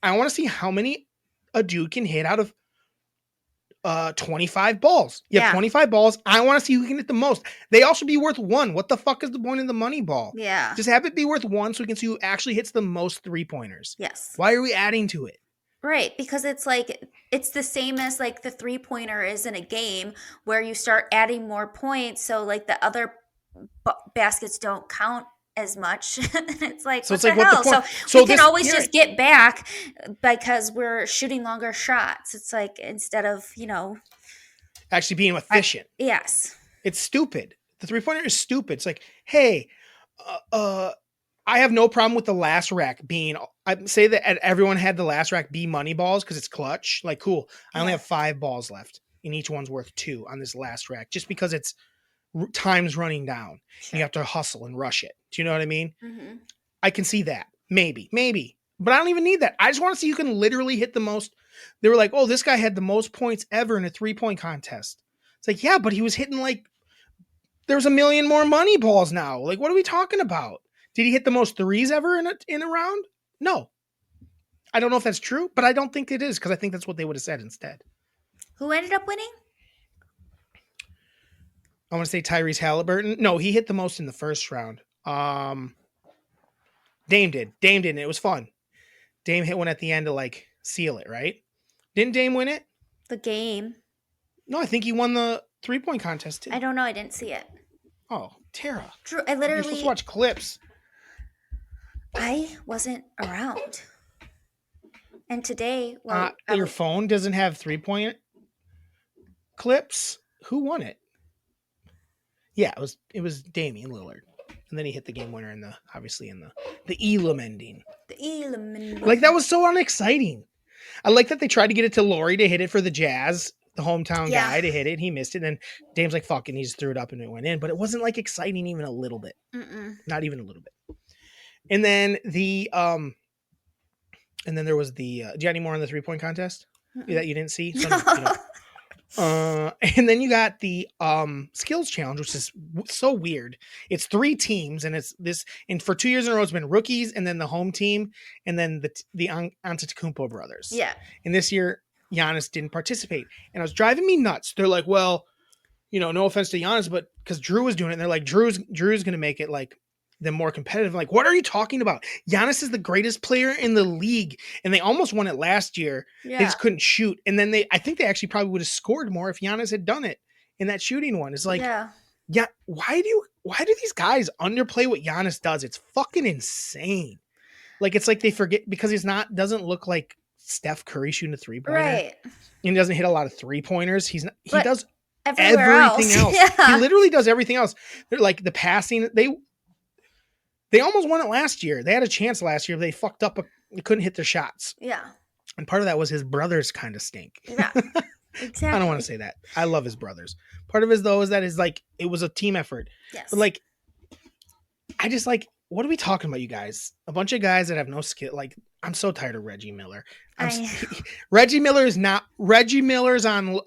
I want to see how many a dude can hit out of 25 balls. You have 25 balls. I want to see who can hit the most. They all should be worth 1. What the fuck is the point of the money ball? Yeah. Just have it be worth 1 so we can see who actually hits the most 3-pointers. Yes. Why are we adding to it? Right, because it's like it's the same as like the 3-pointer is in a game where you start adding more points, so like the other baskets don't count as much. It's like, so what the hell? So we can always just get back because we're shooting longer shots. It's like instead of, actually being efficient. Yes. It's stupid. The 3-pointer is stupid. It's like, hey, I have no problem with the last rack being, I say that everyone had the last rack be money balls because it's clutch. Like, cool. I only have 5 balls left and each one's worth 2 on this last rack just because it's time's running down. Sure. You have to hustle and rush it. Do you know what I mean? Mm-hmm. I can see that. Maybe. But I don't even need that. I just want to see who can literally hit the most. They were like, oh, this guy had the most points ever in a 3-point contest. It's like, yeah, but he was hitting like, there's a million more money balls now. Like, what are we talking about? Did he hit the most 3s ever in a round? No. I don't know if that's true, but I don't think it is because I think that's what they would have said instead. Who ended up winning? I want to say Tyrese Halliburton. No, he hit the most in the first round. Dame did. It was fun. Dame hit one at the end to like seal it, right? Didn't Dame win it? The game. No, I think he won the 3-point contest too. I don't know. I didn't see it. Oh, Tara. Drew, I literally. You're supposed to watch clips. I wasn't around. And today, your phone doesn't have 3-point clips. Who won it? Yeah, it was Damian Lillard, and then he hit the game winner in the Elam ending. The Elam ending. Like that was so unexciting. I like that they tried to get it to Laurie to hit it for the Jazz, the hometown guy to hit it. He missed it, and then Dame's like, "Fuck," and he just threw it up and it went in. But it wasn't like exciting even a little bit. Not even a little bit. And then there was the. Do you have any more on the 3-point contest that you didn't see? And then you got the skills challenge, which is so weird. It's 3 teams, and it's this. And for 2 years in a row, it's been rookies, and then the home team, and then the Antetokounmpo brothers. Yeah. And this year, Giannis didn't participate, and it was driving me nuts. They're like, well, no offense to Giannis, but because Drew was doing it, and they're like, Drew's going to make it like them more competitive. Like, what are you talking about? Giannis is the greatest player in the league, and they almost won it last year. Yeah. They just couldn't shoot, and then I think they actually probably would have scored more if Giannis had done it in that shooting one. It's like, yeah, why do these guys underplay what Giannis does? It's fucking insane. Like, it's like they forget because doesn't look like Steph Curry shooting a 3-pointer, right? And he doesn't hit a lot of 3-pointers. He does everywhere everything else. Yeah. He literally does everything else. They're like the passing. They almost won it last year. They had a chance last year. They fucked up. They couldn't hit their shots. Yeah. And part of that was his brothers kind of stink. Yeah. Exactly. I don't want to say that. I love his brothers. Part of it though is that is like it was a team effort. Yes. But like, I just like, what are we talking about, you guys? A bunch of guys that have no skill. Like, I'm so tired of Reggie Miller. Reggie Miller's on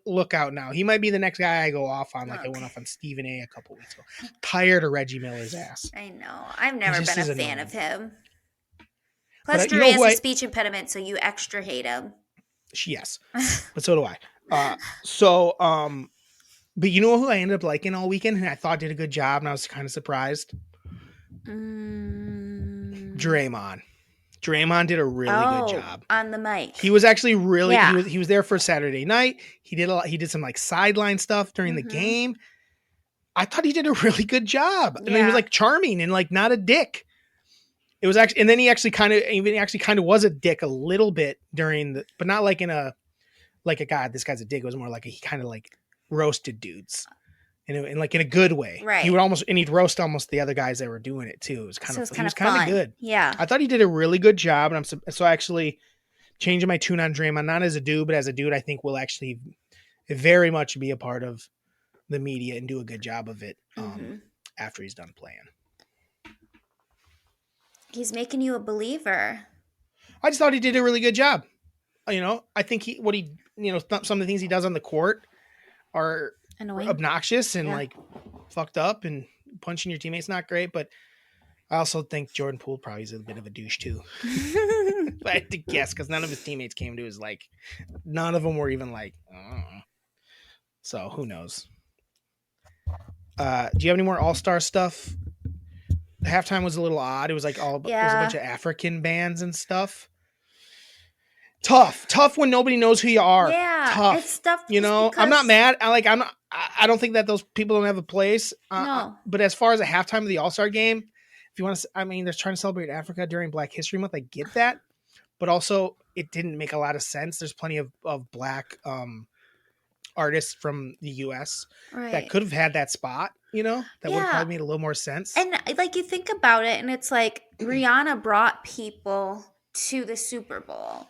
lookout now. He might be the next guy I go off on, like I went off on Stephen A. a couple weeks ago. Tired of Reggie Miller's ass. I know. I've never been a fan of him. Plus, But, Drew has a speech impediment, so you extra hate him. Yes, but so do I. But you know who I ended up liking all weekend, and I thought did a good job, and I was kind of surprised. Draymond. Draymond did a really good job on the mic. He was actually really he was there for Saturday night. He did some like sideline stuff during the game. I thought he did a really good job. And he was like charming and like not a dick. It was actually, and then he actually kind of was a dick a little bit during but not like in a God, this guy's a dick. It was more like he kind of like roasted dudes. In like in a good way, right? He'd roast almost the other guys that were doing it too. It was kind of good. Yeah, I thought he did a really good job, and so actually changing my tune on Draymond, not as a dude, but as a dude, I think will actually very much be a part of the media and do a good job of it after he's done playing. He's making you a believer. I just thought he did a really good job. You know, I think some of the things he does on the court are annoying, obnoxious, and like fucked up, and punching your teammates not great. But I also think Jordan Poole probably is a bit of a douche too. If I had to guess, because none of his teammates came to his none of them were even like. So who knows? Do you have any more All-Star stuff? The halftime was a little odd. It was like there was a bunch of African bands and stuff. Tough when nobody knows who you are. Yeah, tough. It's tough. You know, I'm not mad. I don't think that those people don't have a place. No. But as far as a halftime of the All-Star game, if you want to, they're trying to celebrate Africa during Black History Month. I get that, but also it didn't make a lot of sense. There's plenty of Black artists from the U.S. that could have had that spot. You know, that would have probably made a little more sense. And like you think about it, and it's like Rihanna brought people to the Super Bowl.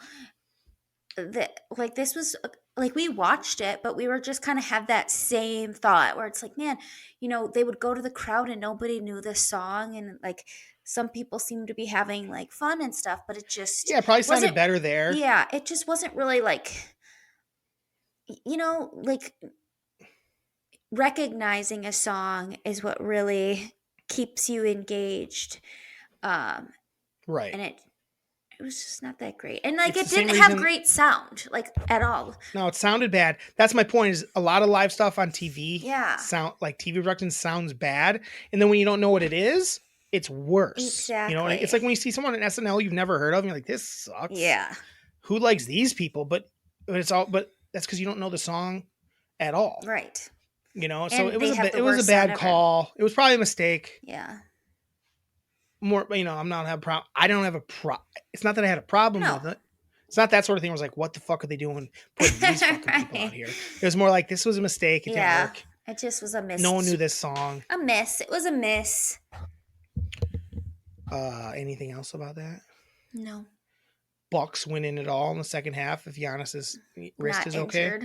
This was like we watched it, but we were just kind of have that same thought where it's like, man, you know, they would go to the crowd and nobody knew this song, and like some people seem to be having like fun and stuff, but it just probably sounded better there. Yeah, it just wasn't really like, you know, like recognizing a song is what really keeps you engaged, right? And it was just not that great. And like it didn't have great sound, like at all. No, it sounded bad. That's my point, is a lot of live stuff on TV. Yeah. Sound like TV production sounds bad. And then when you don't know what it is, it's worse. Exactly. You know, it's like when you see someone in SNL you've never heard of, and you're like, this sucks. Yeah. Who likes these people? But that's because you don't know the song at all. Right. You know, so it was a bad call. It was probably a mistake. Yeah. More, you know, I don't have a problem. It's not that I had a problem with it. It's not that sort of thing where I was like, what the fuck are they doing putting these fucking people out here? It was more like, this was a mistake. It didn't work. It just was a miss. No one knew this song. A miss. It was a miss. Anything else about that? No. Bucks winning it all in the second half if Giannis's wrist is okay.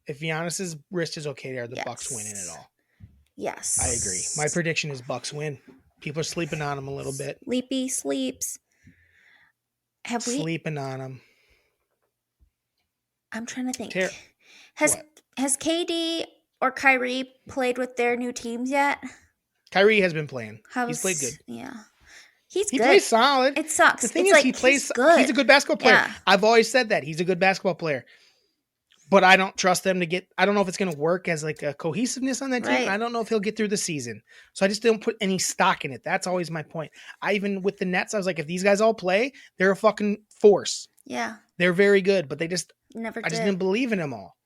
If Giannis's wrist is okay, the Bucks winning it all. Yes. I agree. My prediction is Bucks win. People are sleeping on him a little bit. Sleepy sleeps. Sleeping on him. I'm trying to think. Has KD or Kyrie played with their new teams yet? Kyrie has been playing. He's played good. Yeah. He plays solid. It sucks. The thing is, he plays good. He's a good basketball player. Yeah. I've always said that. He's a good basketball player. But I don't trust them I don't know if it's going to work as like a cohesiveness on that team. Right. I don't know if he'll get through the season. So I just don't put any stock in it. That's always my point. Even with the Nets, I was like, if these guys all play, they're a fucking force. Yeah. They're very good, but I just didn't believe in them all.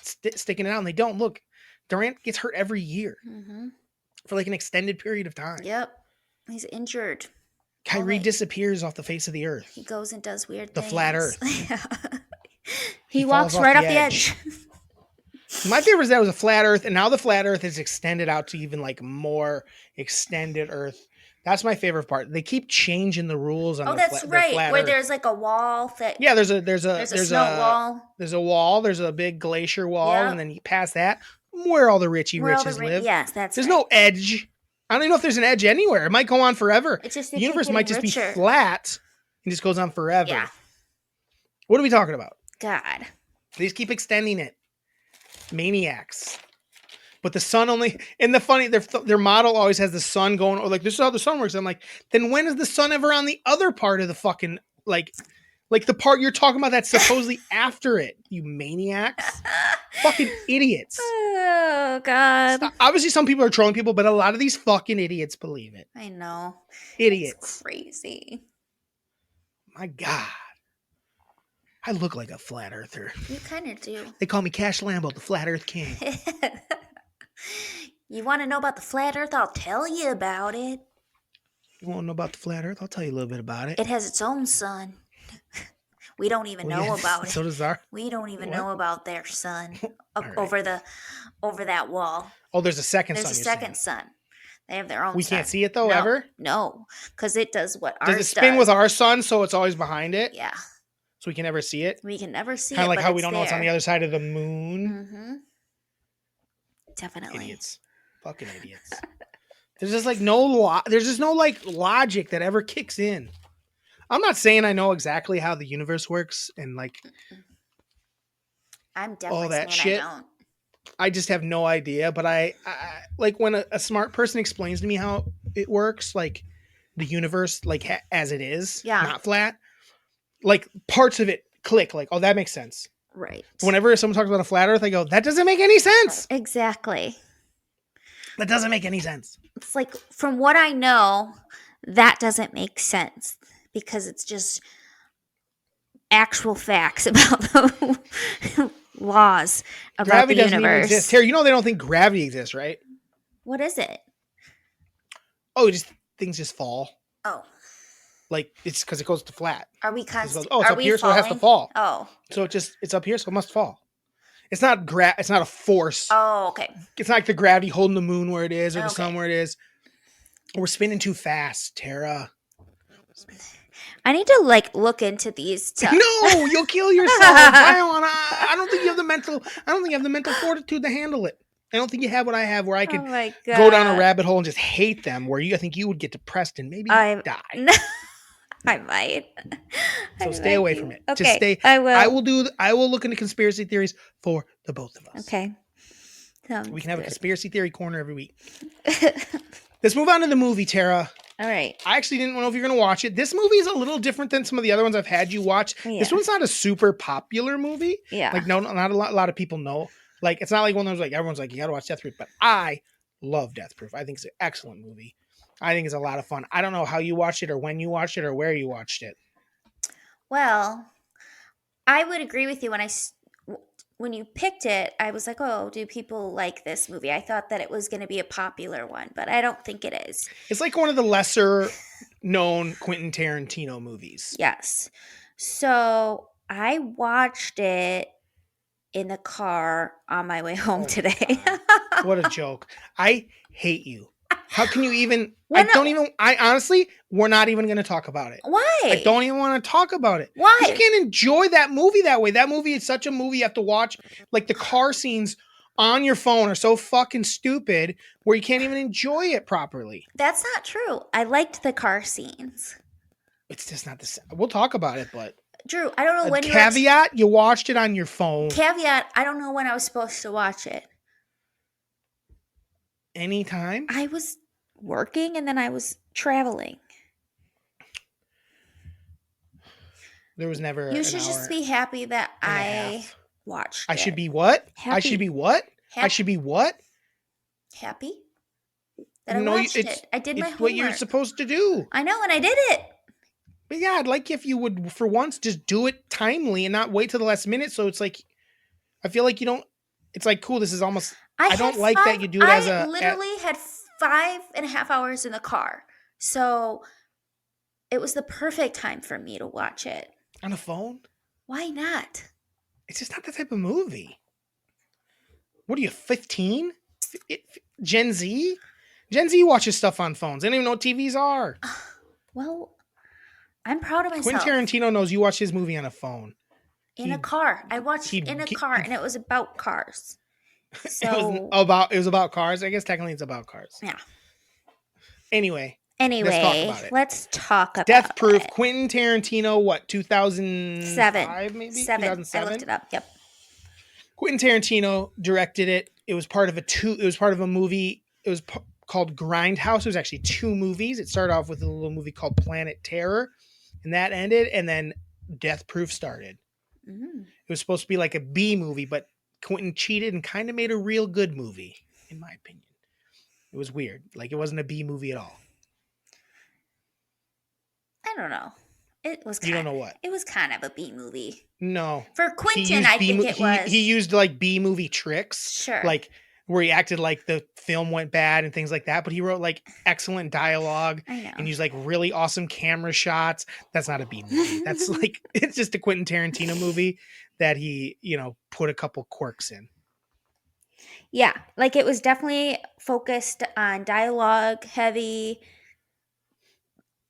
Sticking it out, and they don't. Look, Durant gets hurt every year for like an extended period of time. Yep. He's injured. Kyrie disappears off the face of the earth. He goes and does weird things. The flat earth. He walks right off the edge. My favorite is that it was a flat Earth, and now the flat Earth is extended out to even like more extended Earth. That's my favorite part. They keep changing the rules on Oh, their that's flat, right. Where Earth. there's like a wall that Yeah, there's a snow wall. there's a wall. There's a big glacier wall, Yep. and then you pass that, where all the Richie Where all riches the live. yes, that's There's right. no edge. I don't even know if there's an edge anywhere. It might go on forever. It's just The universe might just be richer. flat and just goes on forever. Yeah. What are we talking about? God. They just keep extending it. Maniacs. But the sun only, and the funny, their model always has the sun going, or like, this is how the sun works. I'm like, then when is the sun ever on the other part of the fucking, like the part you're talking about that's supposedly after it, you maniacs? Fucking idiots. Oh, God. Obviously, some people are trolling people, but a lot of these fucking idiots believe it. I know. Idiots. It's crazy. My God. I look like a flat earther. You kind of do. They call me Cash Lambo, the flat earth king. You want to know about the flat earth? I'll tell you about it. You want to know about the flat earth? I'll tell you a little bit about it. It has its own sun. We don't even know about it. So does our. We don't even know about their sun Right. over that wall. Oh, there's a second sun. There's a second sun. They have their own. We sun. can't see it though, No, ever? No, because it does what ours does it spin does. with our sun, so it's always behind it? Yeah. So we can never see it? We can never see it. Kind of like but how we it's don't know what's on the there. other side of the moon. Mm-hmm. Definitely. Idiots. Fucking idiots. There's just like there's just no like logic that ever kicks in. I'm not saying I know exactly how the universe works and like I'm definitely all that saying shit. I don't. I just have no idea, but I like when a smart person explains to me how it works, like the universe, like as it is, Yeah. not flat. Like parts of it click, like, oh, that makes sense. Right. Whenever someone talks about a flat Earth, I go, that doesn't make any sense. Exactly. That doesn't make any sense. It's like, from what I know, that doesn't make sense because it's just actual facts about the laws about Gravity the doesn't even universe. exist. Terry, you know they don't think gravity exists, right? What is it? Oh, just things just fall. Oh, Like it's because it goes to flat. are we It constantly? goes, oh, it's up here, so it has to fall. Oh, So it's up here, so it must fall. It's not it's not a force. oh, okay. It's not like the gravity holding the moon where it is or the Okay. sun where it is. We're spinning too fast, Tara. I need to look into these. No, you'll kill yourself. I don't think you have the mental. I don't think you have the mental fortitude to handle it. I don't think you have what I have, where I could Oh my God. go down a rabbit hole and just hate them. Where I think you would get depressed and maybe die. I might. So stay away from it. Okay, Just stay. I will. I will look into conspiracy theories for the both of us. Okay. Sounds We can have a good. conspiracy theory corner every week. Let's move on to the movie, Tara. All right. I actually didn't know if you're going to watch it. This movie is a little different than some of the other ones I've had you watch. This Yeah. one's not a super popular movie. Yeah. Like, no, not a lot of people know. Like, it's not like one of those, like, everyone's like, you got to watch Death Proof. But I love Death Proof. I think it's an excellent movie. I think it's a lot of fun. I don't know how you watched it or when you watched it or where you watched it. Well, I would agree with you when you picked it. I was like, "Oh, do people like this movie?" I thought that it was going to be a popular one, but I don't think it is. It's like one of the lesser known Quentin Tarantino movies. Yes. So I watched it in the car on my way home today. What a joke. I hate you. How can you even? Well, I honestly, we're not even going to talk about it. Why? I don't even want to talk about it. Why? 'Cause you can't enjoy that movie that way. That movie is such a movie you have to watch. Like the car scenes on your phone are so fucking stupid where you can't even enjoy it properly. That's not true. I liked the car scenes. It's just not the same. We'll talk about it, but Drew, I don't know when caveat, you watched it on your phone. Caveat, I don't know when I was supposed to watch it. Anytime. I was working and then I was traveling. There was never. You an should hour just be happy that and a I half. watched I it. should be what? I Happy. should be what? I Hap- should be what? happy that I No, watched it's- it. I did my It's homework. what you're supposed to do. I know, and I did it. But yeah, I'd like if you would, for once, just do it timely and not wait till the last minute. So it's like, I feel like you don't. It's like, cool. This is almost. I don't had like that you do it as I a- literally had 5.5 hours in the car, so it was the perfect time for me to watch it. On a phone. Why not? It's just not that type of movie. What are you, 15? Gen Z? Gen Z watches stuff on phones. They don't even know what TVs are. Well, I'm proud of Quentin myself. Tarantino knows you watch his movie on a phone. In a car. I watched in a car, and it was about cars. So It was about cars. I guess technically it's about cars. yeah. Anyway, let's talk about it. Let's talk about Death Proof. it. Quentin Tarantino. What? 2005 maybe. 2007. I looked it up. Yep. Quentin Tarantino directed it. It was part of a movie. It was called Grindhouse. It was actually 2 movies. It started off with a little movie called Planet Terror, and that ended, and then Death Proof started. Mm. It was supposed to be like a B movie, but Quentin cheated and kind of made a real good movie, in my opinion. It was weird. Like, it wasn't a B movie at all. I don't know. It was. You don't know what? It was kind of a B movie. No. For Quentin, I think it was. He used like B movie tricks. Sure. Like where he acted like the film went bad and things like that. But he wrote like excellent dialogue. I know. And used like really awesome camera shots. That's not a B movie. That's like, it's just a Quentin Tarantino movie that he, put a couple quirks in. Yeah. Like it was definitely focused on dialogue heavy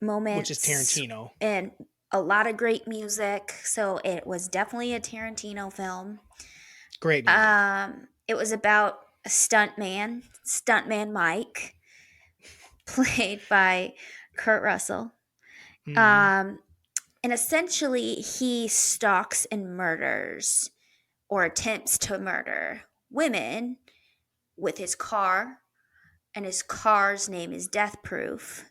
moments. Which is Tarantino. And a lot of great music. So it was definitely a Tarantino film. Great music. It was about a stuntman Mike, played by Kurt Russell. Mm-hmm. And essentially he stalks and murders or attempts to murder women with his car, and his car's name is Death Proof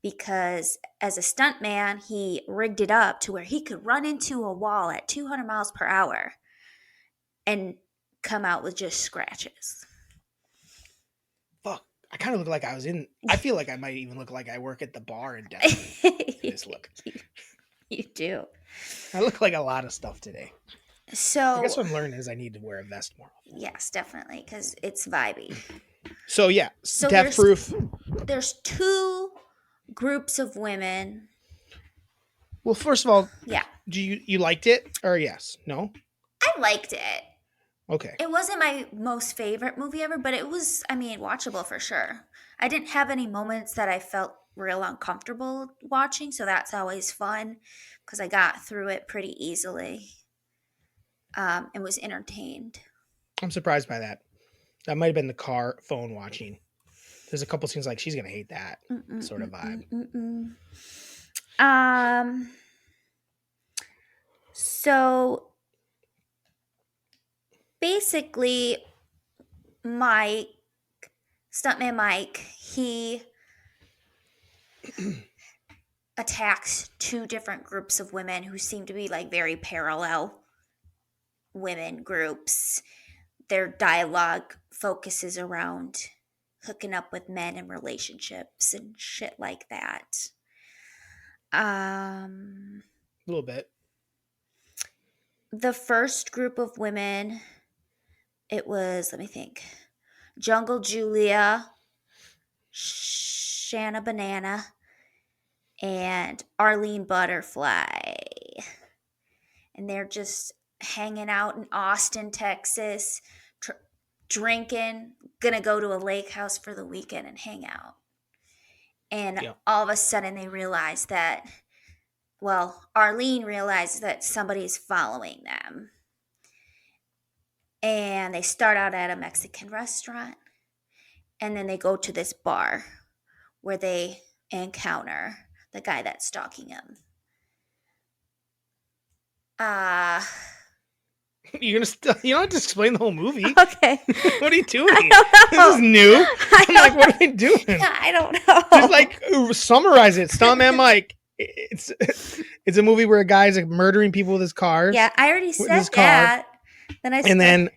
because as a stuntman, he rigged it up to where he could run into a wall at 200 miles per hour and come out with just scratches. Fuck. I kind of look like I feel like I might even look like I work at the bar in Denver. This look. You do. I look like a lot of stuff today. So I guess what I'm learning is I need to wear a vest more often. Yes, definitely, because it's vibey. So yeah, Death Proof. There's 2 groups of women. Well, first of all, yeah. Do you liked it or yes? No? I liked it. Okay. It wasn't my most favorite movie ever, but it was, watchable for sure. I didn't have any moments that I felt real uncomfortable watching, so that's always fun because I got through it pretty easily and was entertained. I'm surprised by that. That might have been the phone watching. There's a couple scenes like she's gonna hate that sort of vibe. So basically, stuntman Mike, he attacks 2 different groups of women who seem to be like very parallel women groups. Their dialogue focuses around hooking up with men in relationships and shit like that. A little bit. The first group of women, it was, let me think, Jungle Julia, Shanna Banana, and Arlene Butterfly. And they're just hanging out in Austin, Texas, drinking, gonna go to a lake house for the weekend and hang out. And all of a sudden they realize that, Arlene realizes that somebody's following them. And they start out at a Mexican restaurant. And then they go to this bar where they encounter the guy that's stalking them. You don't have to explain the whole movie. Okay. What are you doing? This is new. I'm like, what are they doing? I don't know. Just summarize it. Stuntman Mike. It's a movie where a guy's murdering people with his cars. Yeah, I already said that. Then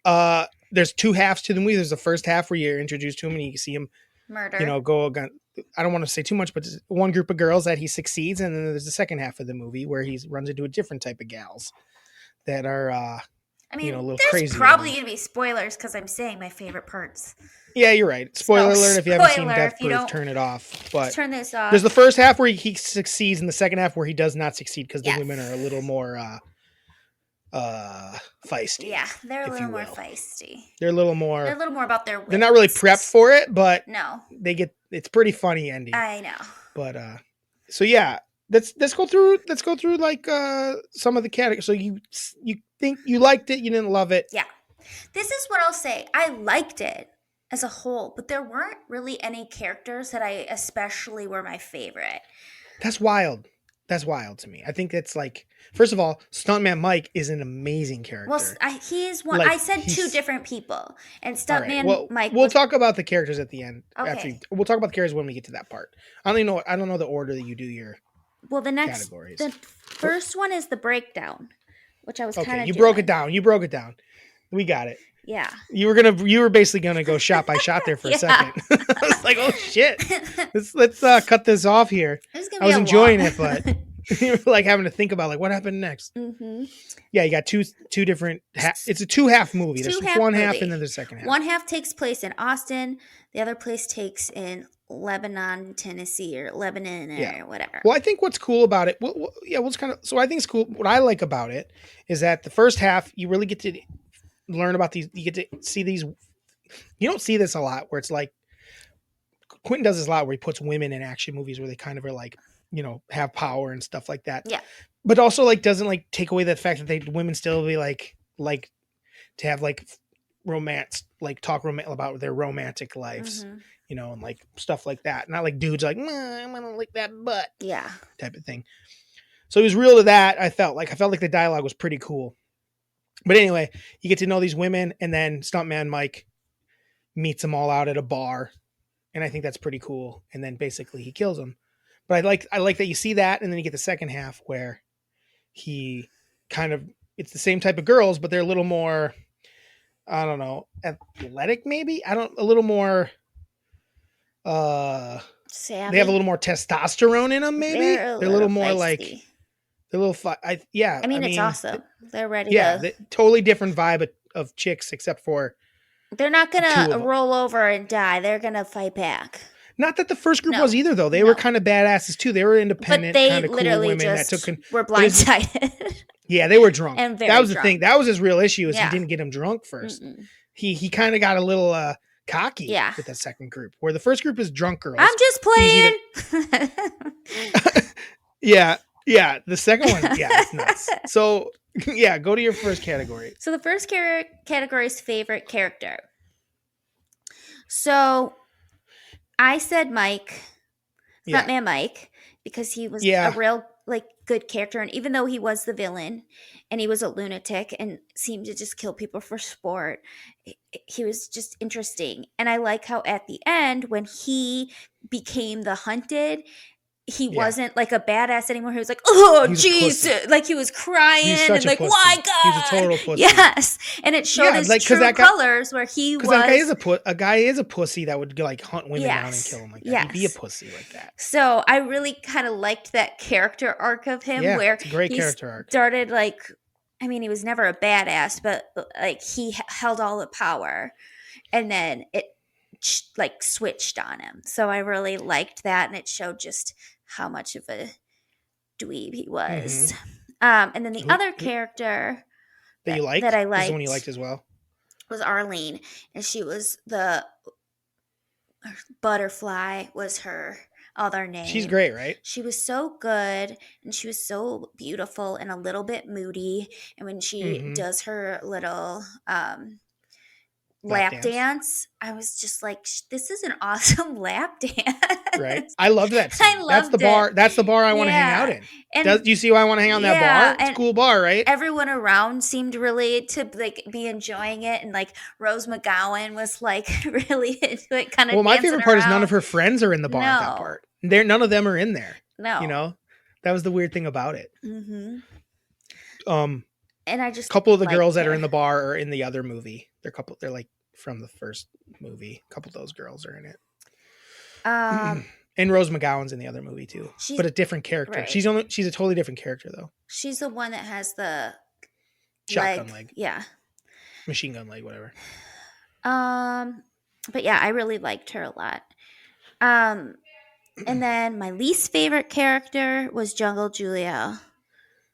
there's 2 halves to the movie. There's the first half where you're introduced to him and you see him murder. Go again. I don't want to say too much, but one group of girls that he succeeds, and then there's the second half of the movie where he runs into a different type of gals that are a little crazy. There's probably going to be spoilers because I'm saying my favorite parts. Yeah, you're right. Spoiler alert if you haven't seen Death Proof, turn it off. But turn this off. There's the first half where he succeeds and the second half where he does not succeed because the women are a little more feisty. Yeah, they're a if little you more will. feisty. They're a little They're more. a little more about their wits. They're not really prepped for it, but No, it's pretty funny ending. I know. But so yeah, let's go through like some of the categories. So you think you liked it, you didn't love it. Yeah. This is what I'll say. I liked it as a whole, but there weren't really any characters that I especially were my favorite. That's wild. That's wild to me. I think it's like, first of all, Stuntman Mike is an amazing character. Well, he's one. Like, I said two different people, and all right, Stuntman well, Mike. we'll talk about the characters at the end. Okay. We'll talk about the characters when we get to that part. I don't know the order that you do your the next categories. The first one is the breakdown, which I was kind of. You broke it down. You broke it down. We got it. Yeah. You were basically gonna go shot by shot there for a second. I was like, oh shit. Let's cut this off here. I was enjoying it, but you were like having to think about like what happened next. Mm-hmm. Yeah, you got two different. It's a 2-half movie. There's one half and then the second half. One half takes place in Austin. The other place takes in Lebanon, Tennessee, or Lebanon, or whatever. Well, I think what's cool about it. So I think it's cool. What I like about it is that the first half you really get to learn about these. You get to see these. You don't see this a lot where it's like Quentin does this a lot where he puts women in action movies where they kind of are like, have power and stuff like that. Yeah. But also like doesn't like take away the fact that women still be like to have like romance, like talk about their romantic lives, and like stuff like that. Not like dudes like, I'm gonna lick that butt. Yeah. Type of thing. So it was real to that. I felt like the dialogue was pretty cool. But anyway, you get to know these women, and then Stuntman Mike meets them all out at a bar, and I think that's pretty cool. And then basically he kills them. But I like that you see that, and then you get the second half where he it's the same type of girls, but they're a little more, I don't know, athletic maybe. A little more. Savvy. They have a little more testosterone in them. Maybe they're a little more feisty. like. They're a little I mean, it's awesome. They're ready. Totally different vibe of chicks, except for they're not gonna roll over and die. They're gonna fight back. Not that the first group was either, though. They were kind of badasses too. They were independent, kind of cool women that were blindsided. Yeah, they were drunk. And that was the thing. That was his real issue. Is he didn't get him drunk first. He kind of got a little cocky with that second group, where the first group is drunk girls. I'm just playing. Yeah, the second one, it's nuts. So, go to your first category. So the first category is favorite character. So I said Mike, Stuntman Mike, because he was a real good character, and even though he was the villain and he was a lunatic and seemed to just kill people for sport, he was just interesting. And I like how at the end when he became the hunted, he wasn't like a badass anymore. He was like, oh, jeez. Like he was crying and like, why God? He's a total pussy. Yes. And it showed his true colors where he was. A guy is a pussy that would like hunt women down and kill them like that. Yes. He'd be a pussy like that. So I really kind of liked that character arc of him where it's a great character arc. Started he was never a badass, but like he held all the power and then it switched on him. So I really liked that and it showed just how much of a dweeb he was. And then the other character that you liked, that I liked, is the one you liked as well, was Arlene, and she was the Butterfly was her other name. She's great, right? She was so good, and she was so beautiful and a little bit moody. And when she does her little lap dance, I was just like, this is an awesome lap dance. Right. I loved that scene. I loved That's the bar I want to hang out in. And do you see why I want to hang out in that bar? It's a cool bar, right? Everyone around seemed really to be enjoying it, and Rose McGowan was really into it, kind of. Well, my favorite part is none of her friends are in the bar at that part. None of them are in there. No. That was the weird thing about it. And I just a couple of the girls that are in the bar are in the other movie. They're like from the first movie. A couple of those girls are in it. And Rose McGowan's in the other movie too, but a different character. Right. She's a totally different character though. She's the one that has the shotgun leg. Yeah. Machine gun leg, whatever. But yeah, I really liked her a lot. And then my least favorite character was Jungle Julia.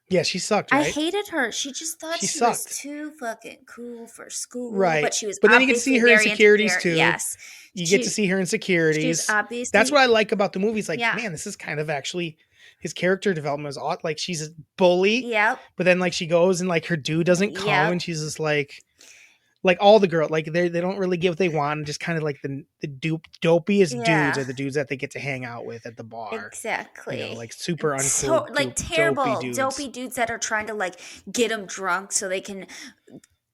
Yeah, she sucked, I right? hated her. She just thought She she was sucked. too fucking cool for school, Right. but she was But then you get to see obviously her very insecurities insecure. too. Yes. You get to see her She was insecurities. That's obviously, what I like about the movie. It's like, yeah. man, this is kind of actually his character development is odd. Like she's a bully, Yep. but then like she goes and like her dude doesn't come, Yep. and she's just like all the girls, like they don't really get what they want, and just kind of like the dopiest dudes Yeah. are the dudes that they get to hang out with at the bar. Exactly. You know, like super So, uncool, like dopey terrible, dudes. dopey dudes that are trying to like get them drunk so they can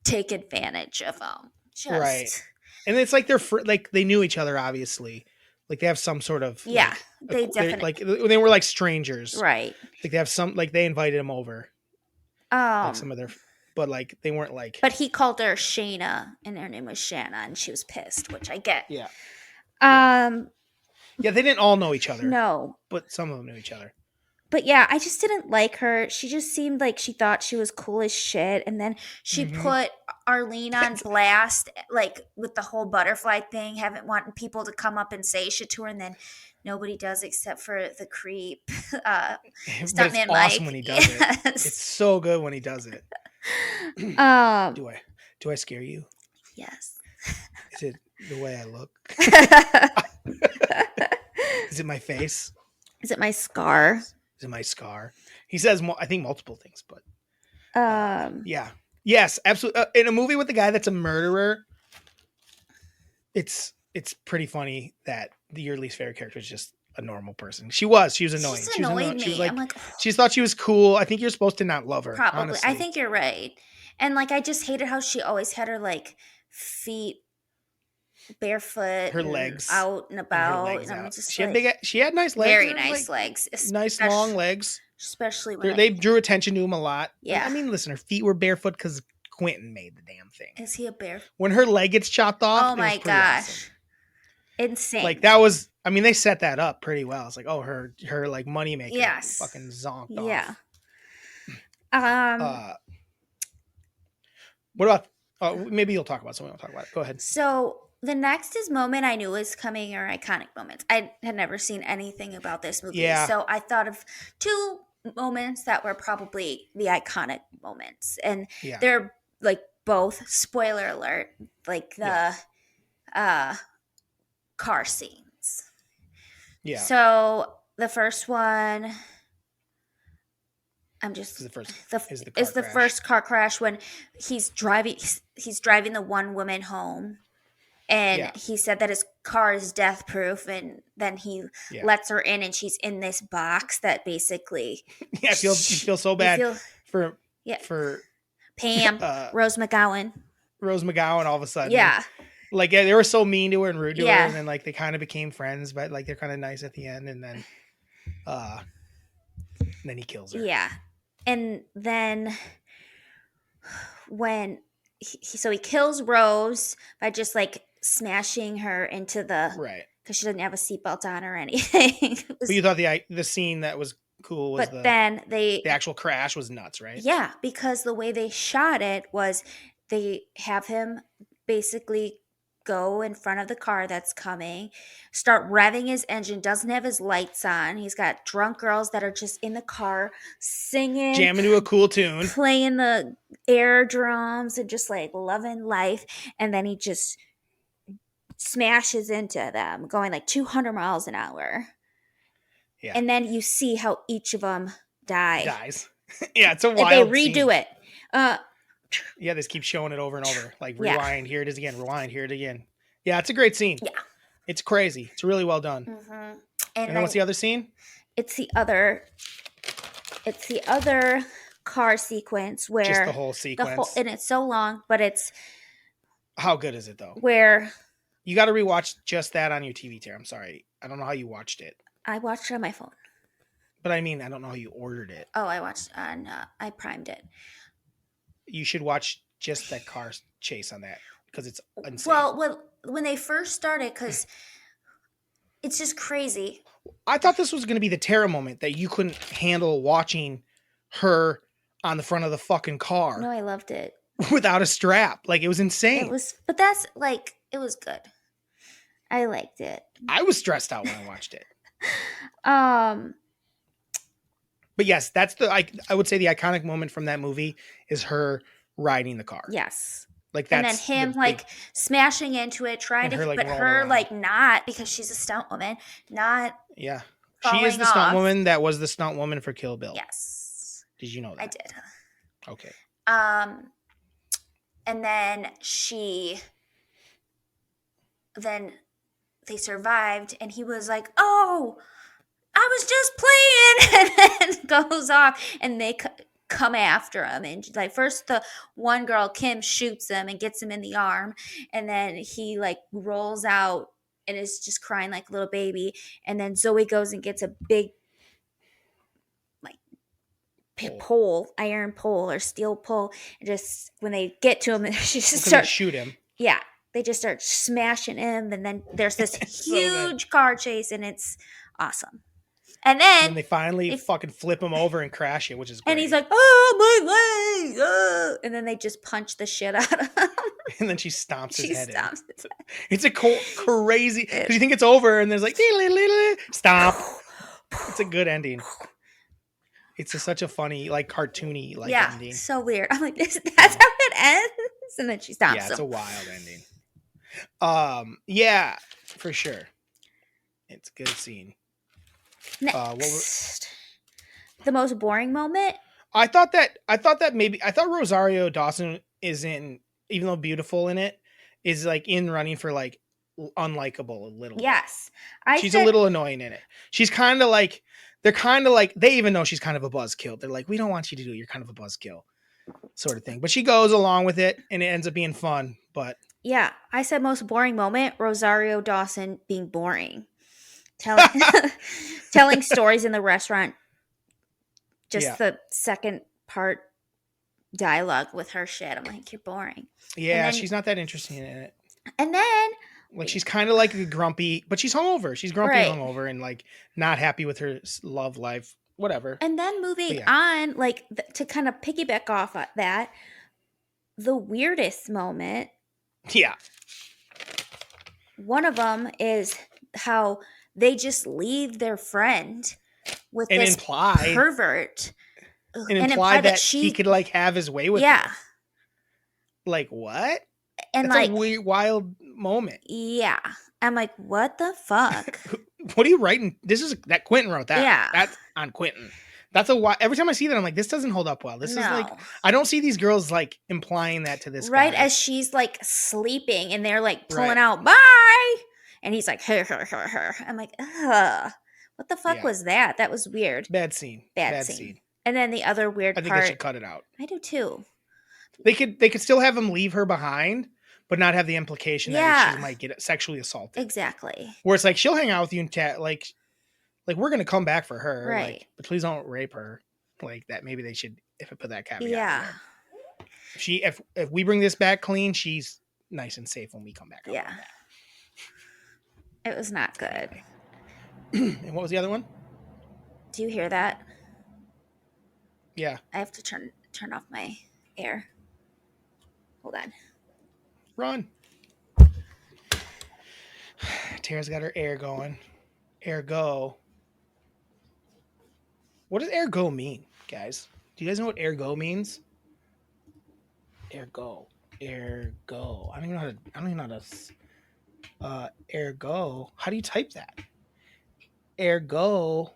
take advantage of them. Just Right. And it's like they're like they knew each other, obviously. Like they have some sort of yeah, they they're, definitely like they were like strangers. right. Like they have some like they invited him over, like some Um, of their, but like they weren't like but he called her Shayna, and her name was Shanna, and she was pissed, which I get. yeah Um, yeah they didn't all know each other, no, but some of them knew each other. but yeah, I just didn't like her. She just seemed like she thought she was cool as shit. And then she put Arlene on blast, like with the whole butterfly thing, having wanting people to come up and say shit to her. And then nobody does except for the creep, But it's stuntman awesome Mike. when he does it. It's so good when he does it. Do I scare you? Yes. Is it the way I look? Is it my face? Is it my scar? Is it my scar? He says, I think multiple things, but yeah, yes, absolutely. In a movie with a guy that's a murderer, it's pretty funny that your least favorite character is just a normal person. She was annoying. Just She was annoyed annoying. me. She was like, I'm like, she thought she was cool. I think you're supposed to not love her. probably. Honestly. I think you're right. And like, I just hated how she always had her like feet barefoot, her legs out and and her about. legs And I'm out. just She like, had she had nice legs. very They were, nice like, legs, nice long legs. especially when They drew attention to him a lot. Yeah. I mean, listen, her feet were barefoot because Quentin made the damn thing. Is he a bear? When her leg gets chopped off, Oh it my was pretty gosh, awesome. insane! Like that was, I mean, they set that up pretty well. It's like, oh, her like money maker, Yes. fucking zonked Yeah. off. What about? Maybe you'll talk about something. I'll talk about it. Go ahead. So the next is moment I knew was coming are iconic moments. I had never seen anything about this movie, Yeah. so I thought of two moments that were probably the iconic moments, and Yeah. they're like both spoiler alert, like the car scenes. Yeah. So the first one, I'm just Is the first is is the the car first car crash when he's driving the one woman home, and Yeah. he said that his car is death proof, and then he Yeah. lets her in, and she's in this box that basically Yeah, you feel so bad for yeah. for Pam Rose McGowan. Rose McGowan all of a sudden. Yeah. Like they were so mean to her and rude to her, Yeah. and then like they kind of became friends, but like they're kind of nice at the end, and then he kills her. Yeah. And then when he kills Rose by just like smashing her into the Right. because she doesn't have a seatbelt on or anything. But you thought the scene that was cool was then the actual crash was nuts, right? Yeah, because the way they shot it was they have him basically go in front of the car that's coming, start revving his engine, doesn't have his lights on. He's got drunk girls that are just in the car singing, jamming to a cool tune, playing the air drums and just like loving life. And then he just smashes into them going like 200 miles an hour. Yeah. And then you see how each of them dies. Yeah, it's a wild and they redo scene. it. Yeah, they just keep showing it over and over. Like rewind, here it is again, rewind, here it again. Yeah, it's a great scene. Yeah. It's crazy. It's really well done. Mm-hmm. And then what's the other scene? It's the other car sequence where just the whole sequence. and it's so long, but it's how good is it though? Where you got to rewatch just that on your TV tier. I'm sorry, I don't know how you watched it. I watched it on my phone. But I mean, I don't know how you ordered it. Oh, I watched on. I primed it. You should watch just that car chase on that because it's insane. Well, when they first started, because it's just crazy. I thought this was going to be the Tara moment that you couldn't handle watching her on the front of the fucking car. No, I loved it without a strap. Like it was insane. But that's like it was good. I liked it. I was stressed out when I watched it. But But yes, that's I would say the iconic moment from that movie is her riding the car. Yes. Like And then that's him like smashing into it, trying and to, her like but rolling her around. like not, because she's a stunt woman, not Yeah. She is falling the stunt off. woman that was the stunt woman for Kill Bill. Yes. Did you know that? I did. Okay. And then they survived, and he was like, "Oh, I was just playing," and then goes off, and they come after him. And like, first the one girl, Kim, shoots him and gets him in the arm, and then he like rolls out and is just crying like a little baby. And then Zoe goes and gets a big like iron pole or steel pole, and just when they get to him, she just starts shoot him. Yeah, they just start smashing him, and then there's this So huge car chase, and it's awesome. And then they finally fucking flip him over and crash it, which is great. And he's like, "Oh, my leg!" And then they just punch the shit out of him. And then she stomps his head in. His head. It's a crazy, because you think it's over, and there's like, stomp. It's a good ending. It's such a funny, like cartoony, like ending. So weird. I'm like, that's how it ends, and then she stomps him. Yeah, it's a wild ending. Yeah, for sure. It's a good scene. Next, the most boring moment. I thought Rosario Dawson is in, even though beautiful in it, is like in running for like unlikable a little. Yes, she's a little annoying in it. She's kind of like, they're kind of like, they even know she's kind of a buzzkill. They're like, we don't want you to do it. You're kind of a buzzkill, sort of thing. But she goes along with it, and it ends up being fun. But yeah, I said most boring moment, Rosario Dawson being boring, telling stories in the restaurant. Just the second part dialogue with her shit. I'm like, you're boring. Yeah, then, she's not that interesting in it. And then like, she's kind of like grumpy, but she's hungover. She's grumpy, hungover, and like not happy with her love life, whatever. And then moving on, like to kind of piggyback off of that, the weirdest moment. Yeah. One of them is how they just leave their friend with and this pervert. And imply that he could like have his way with her. Like, what? And that's a weird, wild moment. Yeah. I'm like, what the fuck? What are you writing? This is that Quentin wrote that. Yeah. That's on Quentin. That's every time I see that, I'm like, this doesn't hold up well. This is like, I don't see these girls like implying that to this guy. Right as she's like sleeping, and they're like pulling out, bye. And he's like, her. I'm like, ugh. What the fuck was that? That was weird. Bad scene. Bad scene. And then the other weird part. I think they should cut it out. I do too. They could still have him leave her behind, but not have the implication that she might get sexually assaulted. Exactly. Where it's like, she'll hang out with you and chat, like we're gonna come back for her, right? Like, but please don't rape her, like that. Maybe they should, if I put that caveat. Yeah. If we bring this back clean, she's nice and safe when we come back. Yeah. It was not good. And what was the other one? Do you hear that? Yeah. I have to turn off my air. Hold on. Run. Tara's got her air going. Air go. What does air go mean, guys? Do you guys know what air go means? Air go. Air go. I don't even know how to air go. How do you type that? Air go.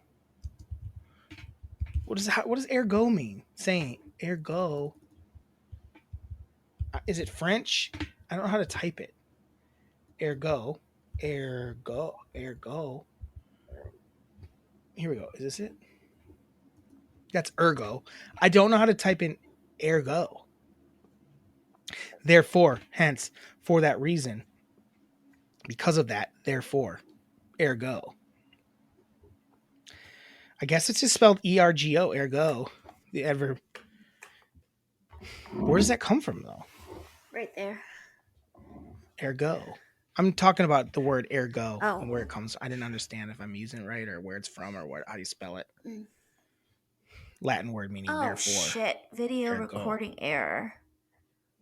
What does air go mean? Saying air go. Is it French? I don't know how to type it. Air go. Air go. Air go. Here we go. Is this it? That's ergo. I don't know how to type in ergo. Therefore, hence, for that reason. Because of that, therefore, ergo. I guess it's just spelled E-R-G-O, ergo. The adverb. Where does that come from, though? Right there. Ergo. I'm talking about the word ergo and where it comes. I didn't understand if I'm using it right or where it's from or how do you spell it. Latin word meaning therefore. Oh, shit. Video ergo. Recording error.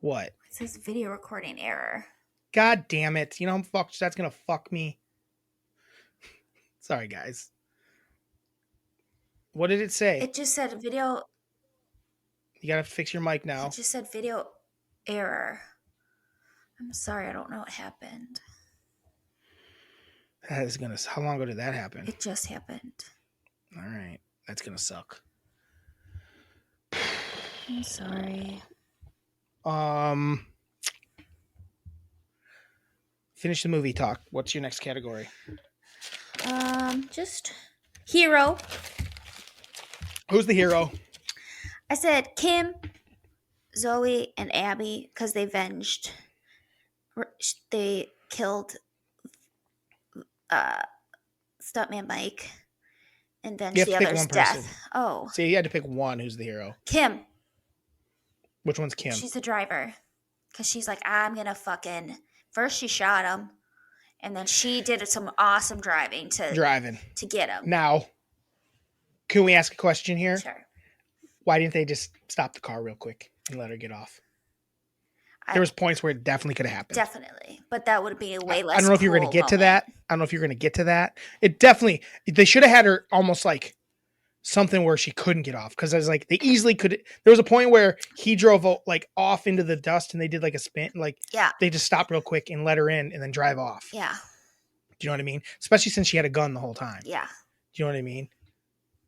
What? It says video recording error. God damn it. You know, that's going to fuck me. Sorry, guys. What did it say? It just said video. You gotta fix your mic now. It just said video error. I'm sorry, I don't know what happened. That is gonna. How long ago did that happen? It just happened. All right, that's gonna suck. I'm sorry. Finish the movie talk. What's your next category? Just hero. Who's the hero? I said Kim, Zoe, and Abby because they avenged. They killed Stuntman Mike and You avenged have the to pick other's one person. death. Oh, So you had to pick one. Who's the hero? Kim. Which one's Kim? She's the driver because she's like, I'm gonna fucking. First, she shot him, and then she did some awesome driving to get him. Now, can we ask a question here? Sure. Why didn't they just stop the car real quick and let her get off? There was points where it definitely could have happened. Definitely, but that would be a way less. I don't know if you're going to get to that. I don't know if you're going to get to that. It definitely. They should have had her almost like something where she couldn't get off because I was like they easily could. There was a point where he drove like off into the dust and they did like a spin. Like they just stopped real quick and let her in and then drive off. Yeah. Do you know what I mean? Especially since she had a gun the whole time. Yeah. Do you know what I mean?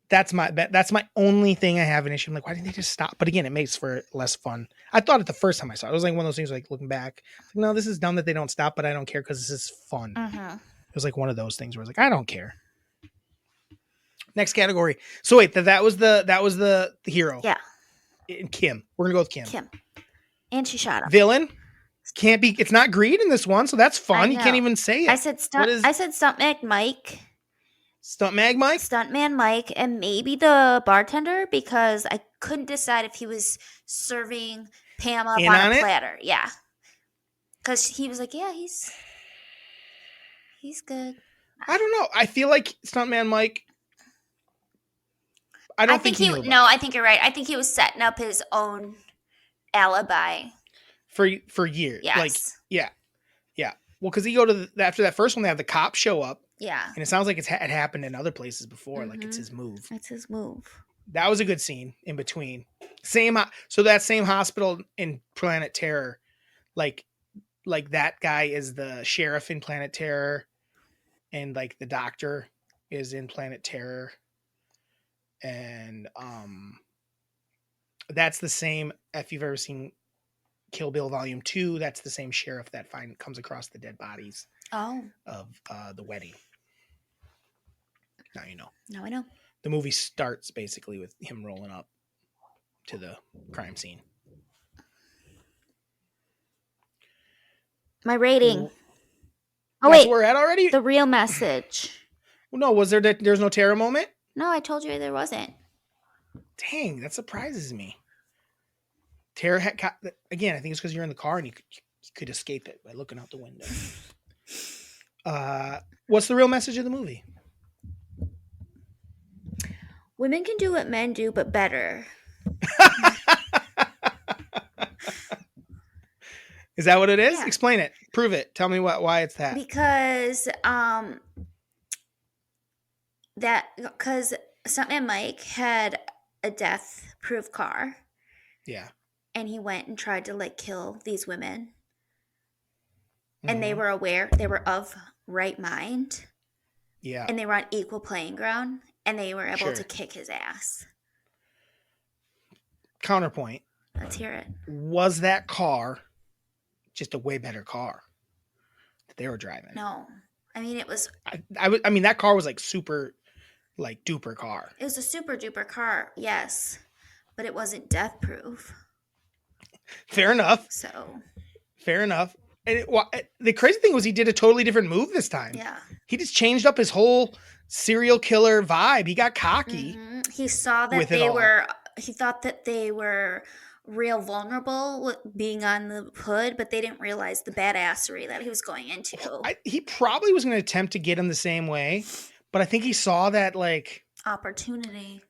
That's my only thing I have an issue. I'm like, why didn't they just stop? But again, it makes for less fun. I thought it the first time I saw it. It was like one of those things like looking back. Like, no, this is dumb that they don't stop, but I don't care because this is fun. Mm-hmm. It was like one of those things where I was like, I don't care. Next category. So wait, that was the hero. Yeah. And Kim. We're gonna go with Kim. Kim. And she shot him. Villain. Can't be. It's not Greed in this one, so that's fun. You can't even say it. I said Stuntman Mike. Stuntman Mike, and maybe the bartender because I couldn't decide if he was serving Pam up on a platter. Yeah, because he was like, yeah, he's good. I don't know. I feel like Stuntman Mike. I think he. No, I think you're right. I think he was setting up his own alibi for years. Yes. Like yeah. Well, because you go to after that first one, they have the cops show up. Yeah. And it sounds like it happened in other places before. Mm-hmm. Like it's his move. It's his move. That was a good scene in between. So that same hospital in Planet Terror, like that guy is the sheriff in Planet Terror, and like the doctor is in Planet Terror, and that's the same. If you've ever seen Kill Bill Volume 2, that's the same sheriff that comes across the dead bodies of the wedding. Now you know. Now I know. The movie starts basically with him rolling up to the crime scene. My rating. Oh wait, we're at already. The real message. No, was there's no terror moment? No, I told you there wasn't. Dang, that surprises me. Terror again. I think it's because you're in the car and you could escape it by looking out the window. What's the real message of the movie? Women can do what men do, but better. Is that what it is? Yeah. Explain it. Prove it. Tell me why it's that. Because Stuntman Mike had a death-proof car. Yeah. And he went and tried to like kill these women. Mm-hmm. And they were aware, they were of right mind. Yeah. And they were on equal playing ground. And they were able to kick his ass. Counterpoint. Let's hear it. Was that car just a way better car that they were driving? No. I mean, it was... I mean, that car was like super, like duper car. It was a super duper car, yes. But it wasn't death proof. Fair enough. Fair enough. And the crazy thing was he did a totally different move this time. Yeah. He just changed up his whole serial killer vibe. He got cocky. Mm-hmm. He saw that he thought that they were real vulnerable with being on the hood, but they didn't realize the badassery that he was going into. He probably was going to attempt to get him the same way, but I think he saw that like opportunity.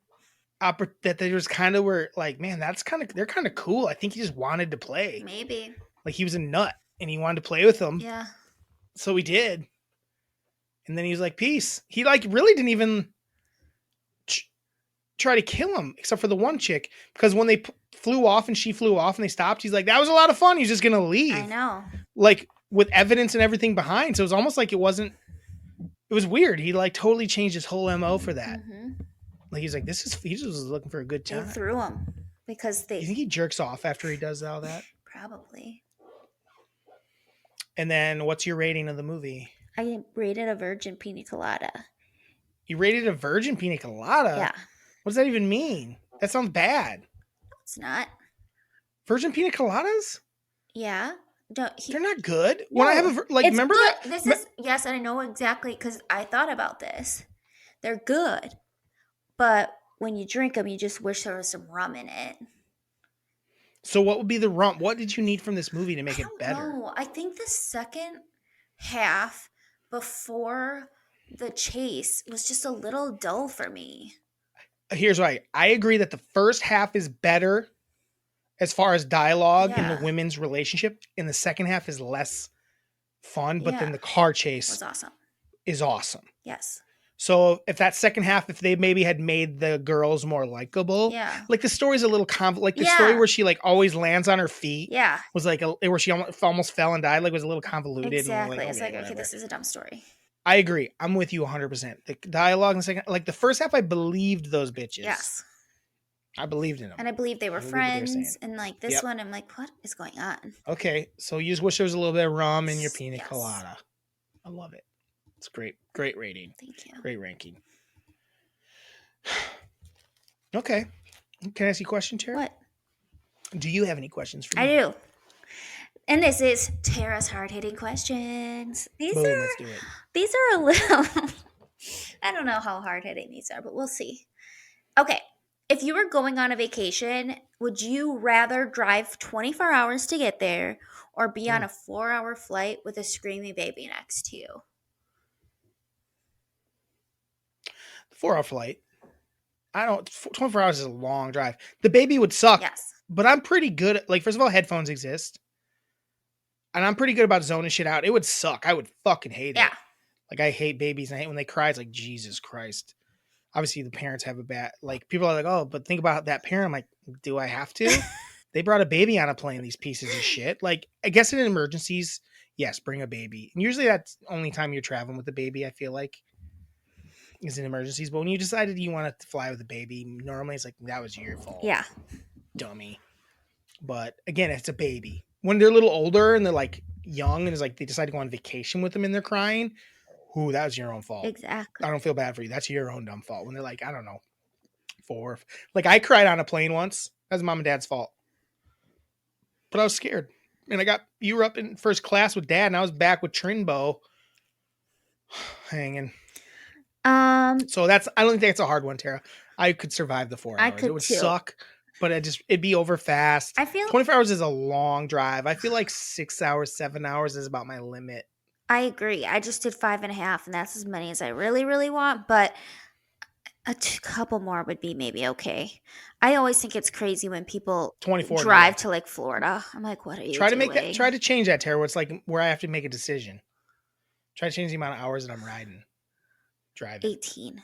That they was kind of were like, man, they're kind of cool. I think he just wanted to play. Maybe. Like he was a nut and he wanted to play with them. Yeah. So he did. And then he was like, peace. He like really didn't even try to kill him, except for the one chick, because when they flew off and she flew off and they stopped, he's like, that was a lot of fun. He's just gonna leave. I know. Like with evidence and everything behind. So it was almost like it wasn't. It was weird. He like totally changed his whole MO for that. Like he's like, he just was looking for a good They time. threw him because they. You think he jerks off after he does all that? Probably. And then what's your rating of the movie? I rated a virgin pina colada. You rated a virgin pina colada? Yeah. What does that even mean? That sounds bad. It's not. Virgin pina coladas? Yeah. They're not good. When I have remember good. that? This is yes, I know exactly because I thought about this. They're good, but when you drink them, you just wish there was some rum in it. So what would be the rum? What did you need from this movie to make it better? No, I think the second half before the chase was just a little dull for me. Here's why. I agree that the first half is better as far as dialogue and the women's relationship, and the second half is less fun, but then the car chase is awesome. Yes. So if that second half, if they maybe had made the girls more likable, like the story's a little like the story where she like always lands on her feet, was like where she almost fell and died, like was a little convoluted. Exactly. And it's like, okay, this is a dumb story. I agree. I'm with you 100%. The dialogue in the second, like the first half, I believed those bitches. Yes. I believed in them. And I believe they were friends. And like this one, I'm like, what is going on? Okay. So you just wish there was a little bit of rum in your pina colada. I love it. It's great. Great rating. Thank you. Great ranking. Okay. Can I ask you a question, Tara? What? Do you have any questions for me? I do. And this is Tara's hard-hitting questions. These are a little I don't know how hard-hitting these are, but we'll see. Okay. If you were going on a vacation, would you rather drive 24 hours to get there or be on a 4-hour flight with a screaming baby next to you? 4-hour flight. 24 hours is a long drive. The baby would suck. Yes. But I'm pretty good at, like, first of all, headphones exist. And I'm pretty good about zoning shit out. It would suck. I would fucking hate it. Like, I hate babies. And I hate when they cry. It's like, Jesus Christ. Obviously, the parents have a bad, like, people are like, oh, but think about that parent. I'm like, do I have to? They brought a baby on a plane, these pieces of shit. Like, I guess in emergencies, yes, bring a baby. And usually that's the only time you're traveling with a baby, I feel like, is in emergencies. But when you decided you wanted to fly with a baby, normally it's like, that was your fault. Yeah. Dummy. But again, it's a baby. When they're a little older and they're like young and it's like they decide to go on vacation with them and they're crying, ooh, that was your own fault. Exactly. I don't feel bad for you. That's your own dumb fault. When they're like, I don't know, 4. Like I cried on a plane once. That was mom and dad's fault. But I was scared. And you were up in first class with dad and I was back with Trinbo hanging. So I don't think it's a hard one, Tara. I could survive the 4 hours. It would suck, but it'd be over fast. I feel 24 hours is a long drive. I feel like 6 hours, 7 hours is about my limit. I agree. I just did 5.5, and that's as many as I really, really want. But a couple more would be maybe okay. I always think it's crazy when people 24 drive to like Florida. I'm like, what are you doing? Try to change that, Tara. Where it's like where I have to make a decision. Try to change the amount of hours that I'm driving. 18.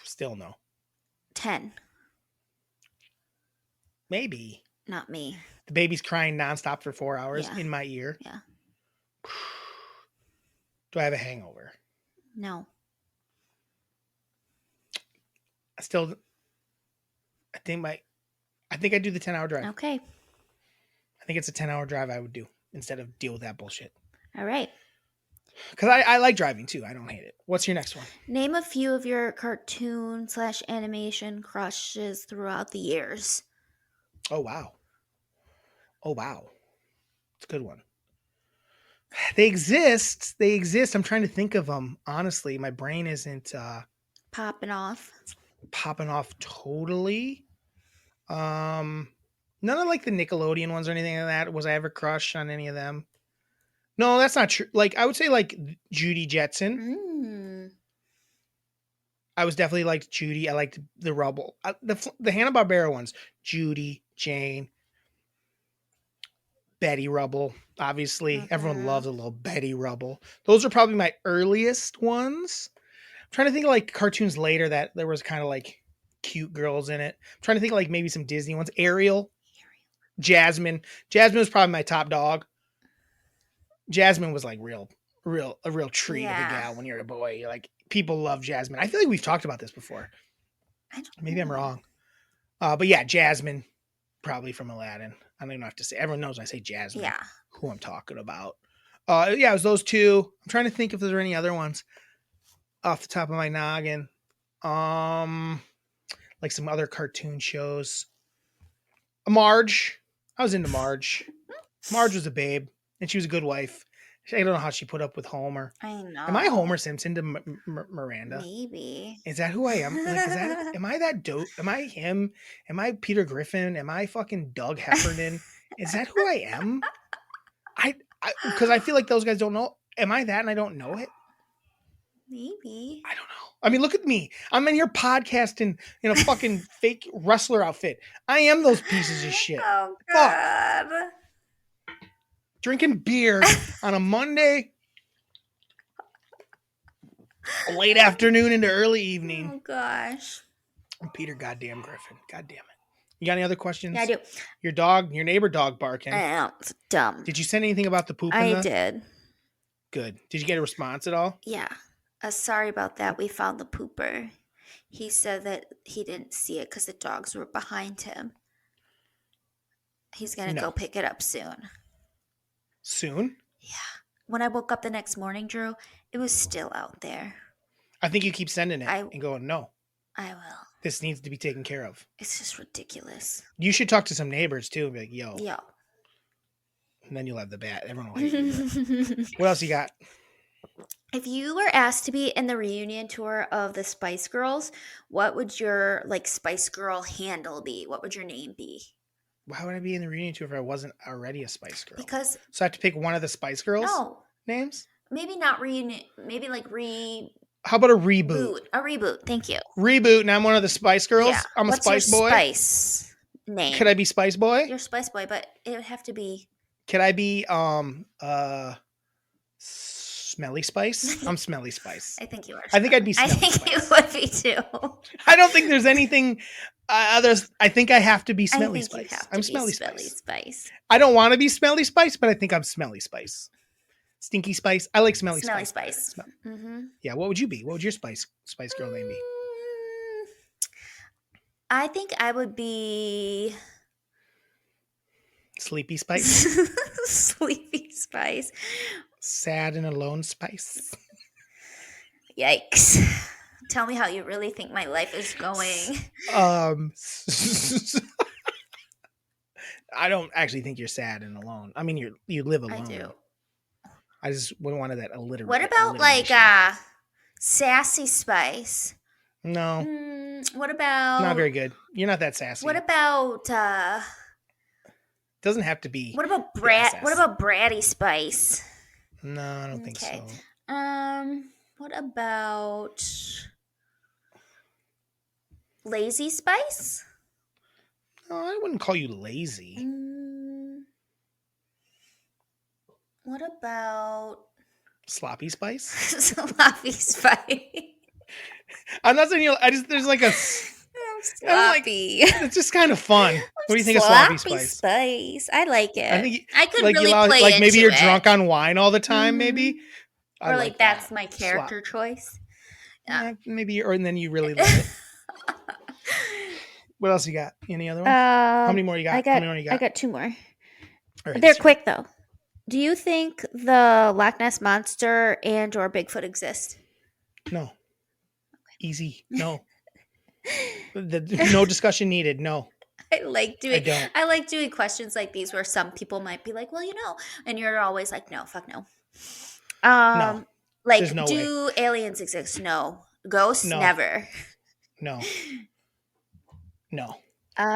Still no. 10. Maybe. Not me. The baby's crying nonstop for 4 hours in my ear. Yeah. Do I have a hangover? No. I think I do the 10-hour drive. Okay. I think it's a 10-hour drive I would do instead of deal with that bullshit. All right. Because I like driving too. I don't hate it. What's your next one? Name a few of your cartoon/animation crushes throughout the years. Oh, wow. It's a good one. They exist. I'm trying to think of them. Honestly, my brain isn't popping off totally. None of like the Nickelodeon ones or anything like that. Was I ever crushed on any of them? No, that's not true. Like I would say like Judy Jetson. I was definitely like Judy. I liked the Rubble. The Hanna-Barbera ones. Judy, Jane, Betty Rubble. Obviously, everyone loves a little Betty Rubble. Those are probably my earliest ones. I'm trying to think of like cartoons later that there was kind of like cute girls in it. I'm trying to think of like maybe some Disney ones. Ariel, Jasmine. Jasmine was probably my top dog. Jasmine was like a real treat of a Yeah. gal when you're a boy. You're like, people love Jasmine. I feel like we've talked about this before. Maybe I'm wrong. But yeah, Jasmine, probably from Aladdin. I don't even have to say. Everyone knows when I say Jasmine, Yeah. who I'm talking about. Yeah, it was those two. I'm trying to think if there are any other ones off the top of my noggin. Like some other cartoon shows. Marge. I was into Marge. Marge was a babe, and she was a good wife. I don't know how she put up with Homer. I know. Am I Homer Simpson to Miranda? Maybe. Is that who I am? Like, am I that dope? Am I him? Am I Peter Griffin? Am I fucking Doug Heffernan? Is that who I am? Because I feel like those guys don't know. Am I that and I don't know it? Maybe. I don't know. I mean, look at me. I'm in here podcasting in a fucking fake wrestler outfit. I am those pieces of shit. Oh, Fuck. God. Drinking beer on a Monday, late afternoon into early evening. Oh, gosh. I'm Peter goddamn Griffin. God damn it. You got any other questions? Yeah, I do. Your neighbor dog barking. I know. It's dumb. Did you send anything about the poop? I did. Good. Did you get a response at all? Yeah. Sorry about that. We found the pooper. He said that he didn't see it because the dogs were behind him. He's going to go pick it up soon. Soon? Yeah. When I woke up the next morning, Drew, it was still out there. I think you keep sending it and going, no. I will. This needs to be taken care of. It's just ridiculous. You should talk to some neighbors too and be like, yo. Yo. And then you'll have the bat. Everyone will hate you. What else you got? If you were asked to be in the reunion tour of the Spice Girls, what would your Spice Girl handle be? What would your name be? Why would I be in the reunion tour if I wasn't already a Spice Girl? Because so I have to pick one of the Spice Girls names? Maybe not reunion. Maybe How about a reboot? A reboot. Thank you. Reboot, and I'm one of the Spice Girls? Yeah. I'm a Spice Boy? Spice name? Could I be Spice Boy? You're Spice Boy, but it would have to be... Could I be Smelly Spice? I'm Smelly Spice. I think you are. I think I'd be Smelly Spice. I think you would be too. I don't think there's anything others. I think I have to be Smelly Spice. I'm Smelly Spice. I don't want to be Smelly Spice, but I think I'm Smelly Spice. Stinky Spice. I like Smelly Spice. Mm-hmm. Yeah. What would you be? What would your Spice Girl name be? I think I would be Sleepy Spice. Sleepy Spice. Sad and alone Spice. Yikes. Tell me how you really think my life is going. I don't actually think you're sad and alone. I mean, you live alone. I do. I just wanted that alliteration. What about Sassy Spice? No. What about... Not very good. You're not that sassy. What about... Doesn't have to be. What about Bratty Spice? No, I don't think so. What about Lazy Spice? No, I wouldn't call you lazy. What about Sloppy Spice? Sloppy Spice. I'm not saying there's like a sloppy. It's just kind of fun. What do you think of Sloppy Spice? I like it. I think I could really play like maybe you're it. drunk on wine all the time, maybe. Or like that's my character choice. Yeah, maybe, and then you really love it. What else you got? Any other ones? How many more you got? I got two more. Right, they're quick though. Do you think the Loch Ness Monster and or Bigfoot exist? No. Easy. No. No discussion needed. No. I like doing questions like these where some people might be like, well, and you're always like, no, fuck no. No. Like, do aliens exist? No. Ghosts? No. Never. No. No.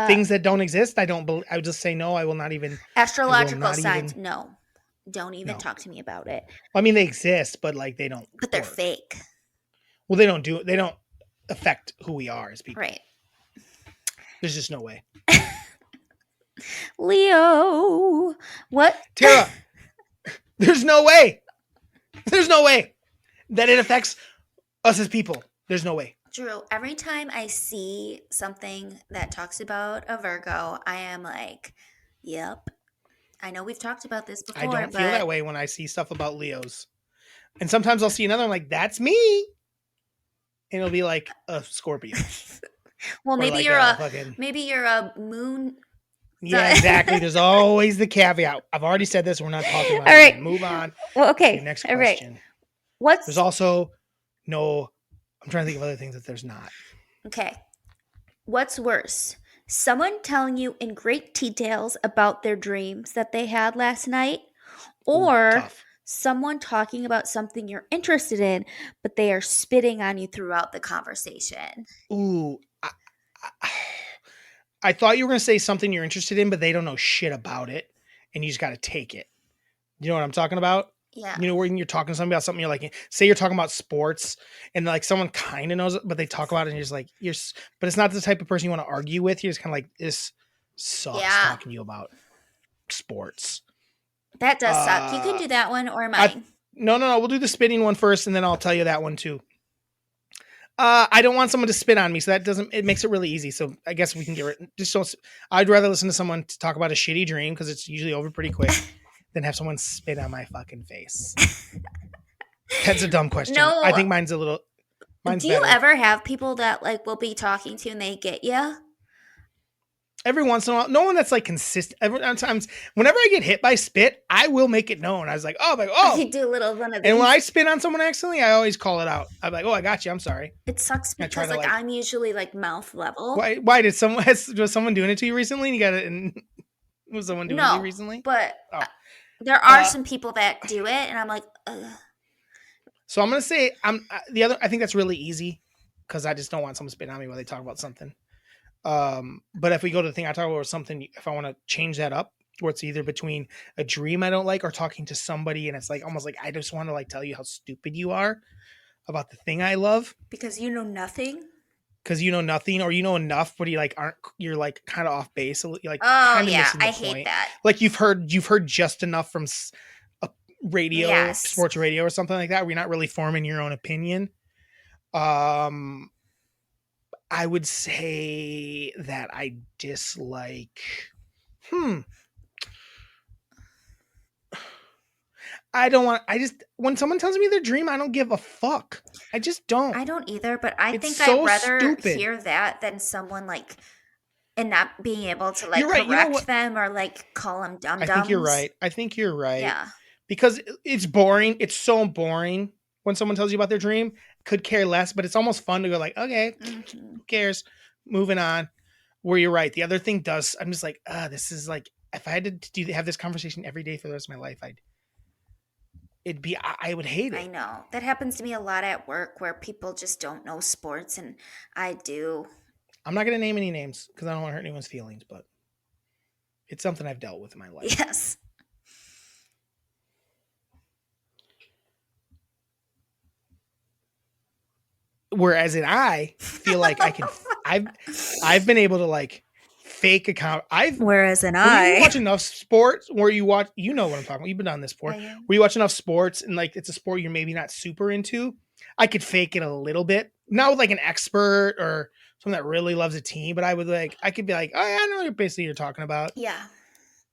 Things that don't exist, I don't believe. I would just say no. I will not even. Astrological signs? No. Don't even talk to me about it. I mean, they exist, but they don't. But they're fake. Well, they don't affect who we are as people. Right. There's just no way. Leo. What? Tara. There's no way. There's no way that it affects us as people. There's no way. Drew, every time I see something that talks about a Virgo, I am like, yep. I know we've talked about this I before, don't feel but that way when I see stuff about Leos. And sometimes I'll see another, I'm like, that's me. And it'll be like a Scorpio. well, Or like a fucking. maybe you're a moon. Yeah, exactly. There's always the caveat. I've already said this. We're not talking about All it right. again. Move on Well, to your okay. next All right. question. There's What's also no, I'm trying to think of other things that there's not. okay? What's worse? Someone telling you in great details about their dreams that they had last night, Ooh, or tough. someone talking about something you're interested in, but they are spitting on you throughout the conversation. Ooh. I thought you were going to say something you're interested in, but they don't know shit about it. And you just got to take it. You know what I'm talking about? Yeah. You know, when you're talking to somebody about something, you're like, say you're talking about sports and like someone kind of knows it, but they talk about it and you're just like, but it's not the type of person you want to argue with. You're just kind of like, this sucks Yeah. talking to you about sports. That does suck. You can do that one or I, mine. no. We'll do the spitting one first and then I'll tell you that one too. I don't want someone to spit on me, so it makes it really easy. So I guess we can get rid. Just so I'd rather listen to someone to talk about a shitty dream because it's usually over pretty quick than have someone spit on my fucking face. That's a dumb question. No. I think mine's Do better. you ever have people that like will be talking to you and they get you? Every once in a while, no one that's like consistent. Sometimes, whenever I get hit by spit, I will make it known. I was like, oh. You do a little one of these. And when I spit on someone accidentally, I always call it out. I'm like, oh, I got you. I'm sorry. It sucks because like I'm usually like mouth level. Why did someone was someone doing it to you recently? And you got it. And was someone doing it to you recently? But there are some people that do it, and I'm like, ugh. So I'm gonna say I think that's really easy because I just don't want someone spitting on me while they talk about something. But if we go to the thing I talk about something, if I want to change that up, where it's either between a dream I don't like or talking to somebody, and it's like almost like I just want to like tell you how stupid you are about the thing I love because you know nothing. Because you know nothing, or you know enough, but you're like kind of off base. You're like, oh yeah, I hate that. Like you've heard just enough from a radio, sports radio, or something like that. Where you're not really forming your own opinion. I would say that I dislike. I don't want. When someone tells me their dream, I don't give a fuck. I just don't. I don't either, but I think so I'd rather stupid. hear that than someone like and not being able to like You're right. correct them or like call them dum-dums. I think you're right. Yeah. Because it's boring. It's so boring when someone tells you about their dream. Could care less, but it's almost fun to go like, okay, who cares? Moving on. Where you're right. The other thing I'm just like, this is like, if I had to have this conversation every day for the rest of my life, I would hate it. I know. That happens to me a lot at work where people just don't know sports, and I do. I'm not going to name any names because I don't want to hurt anyone's feelings, but it's something I've dealt with in my life. Yes. Whereas I feel like I can, I've been able to like fake account. Whereas you watch enough sports where you know what I'm talking about. You've been on this sport where you watch enough sports and like it's a sport you're maybe not super into. I could fake it a little bit, not with like an expert or someone that really loves a team, but I could be like, oh yeah, I know what you're talking about. Yeah.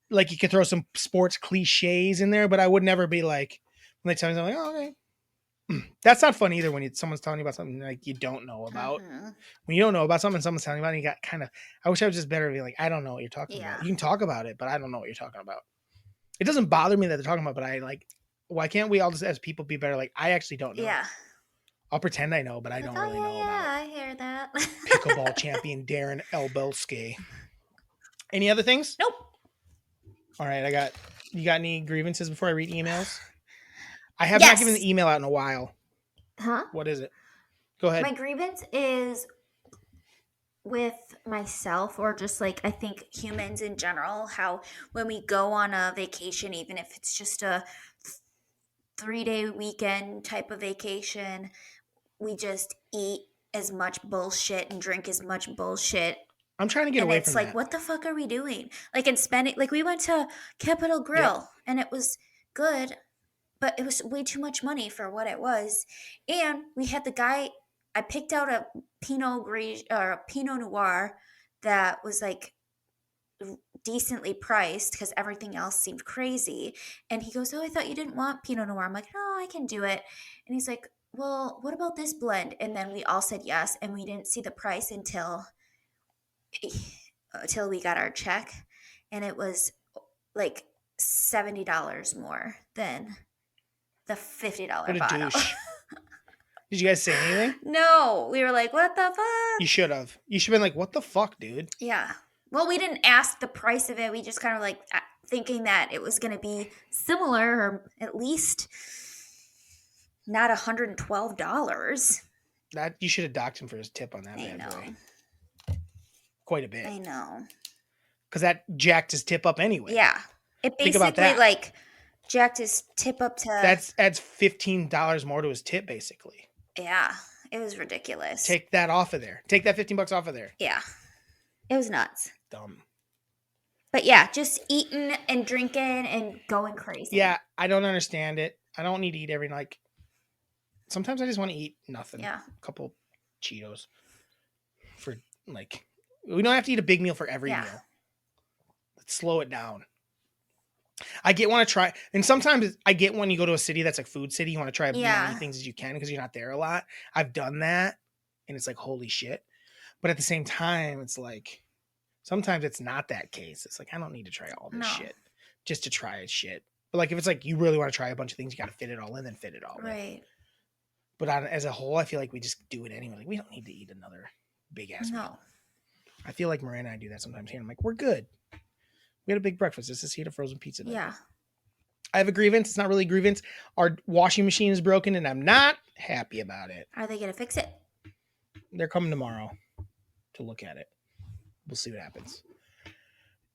Like you could throw some sports cliches in there, but I would never be like, when they tell me something, like, oh, okay. That's not fun either when someone's telling you about something like you don't know about. When you don't know about something, someone's telling you about it, you got kind of, I wish I was just better to be like, I don't know what you're talking about. You can talk about it, but I don't know what you're talking about. It doesn't bother me that they're talking about, but I like, why can't we all just as people be better? Like, I actually don't know. Yeah. I'll pretend I know, but I don't really know about it. Yeah, I hear that. Pickleball champion Darren Elbelski. Any other things? Nope. All right, you got any grievances before I read emails? I have not given the email out in a while. Huh? What is it? Go ahead. My grievance is with myself, or just like I think humans in general, how when we go on a vacation, even if it's just a 3-day weekend type of vacation, we just eat as much bullshit and drink as much bullshit. I'm trying to get away from that. It's like, what the fuck are we doing? Like, and spending, like we went to Capitol Grill and it was good, but it was way too much money for what it was. And we had the guy, I picked out a Pinot Gris or a Pinot Noir that was like decently priced because everything else seemed crazy. And he goes, "Oh, I thought you didn't want Pinot Noir." I'm like, "No, I can do it." And he's like, "Well, what about this blend?" And then we all said yes, and we didn't see the price until we got our check, and it was like $70 more than the $50 What a bottle. douche. Did you guys say anything? No, we were like, "What the fuck?" You should have. You should have been like, what the fuck, dude? Yeah. Well, we didn't ask the price of it. We just kind of like thinking that it was going to be similar or at least not $112. That you should have docked him for his tip on that I bad know. boy. Quite a bit. I know. Because that jacked his tip up anyway. Yeah. It Think about basically that. like jacked his tip up to. That adds $15 more to his tip, basically. Yeah. It was ridiculous. Take that off of there. Take that $15 off of there. Yeah. It was nuts. Dumb. But yeah, just eating and drinking and going crazy. Yeah, I don't understand it. I don't need to eat every night. Sometimes I just want to eat nothing. Yeah. A couple Cheetos. For like, we don't have to eat a big meal for every Yeah. meal. Let's slow it down. I want to try, and sometimes I get when you go to a city that's like food city, you want to try as many things as you can because you're not there a lot. I've done that, and it's like, holy shit. But at the same time, it's like, sometimes it's not that case. It's like, I don't need to try all this shit just to try shit. But like, if it's like, you really want to try a bunch of things, you got to fit it all in, then fit it all in. Right. But as a whole, I feel like we just do it anyway. Like, we don't need to eat another big ass meal. I feel like Miranda and I do that sometimes here. I'm like, we're good. We had a big breakfast. Let's just eat a frozen pizza. Yeah. I have a grievance. It's not really a grievance. Our washing machine is broken, and I'm not happy about it. Are they going to fix it? They're coming tomorrow to look at it. We'll see what happens.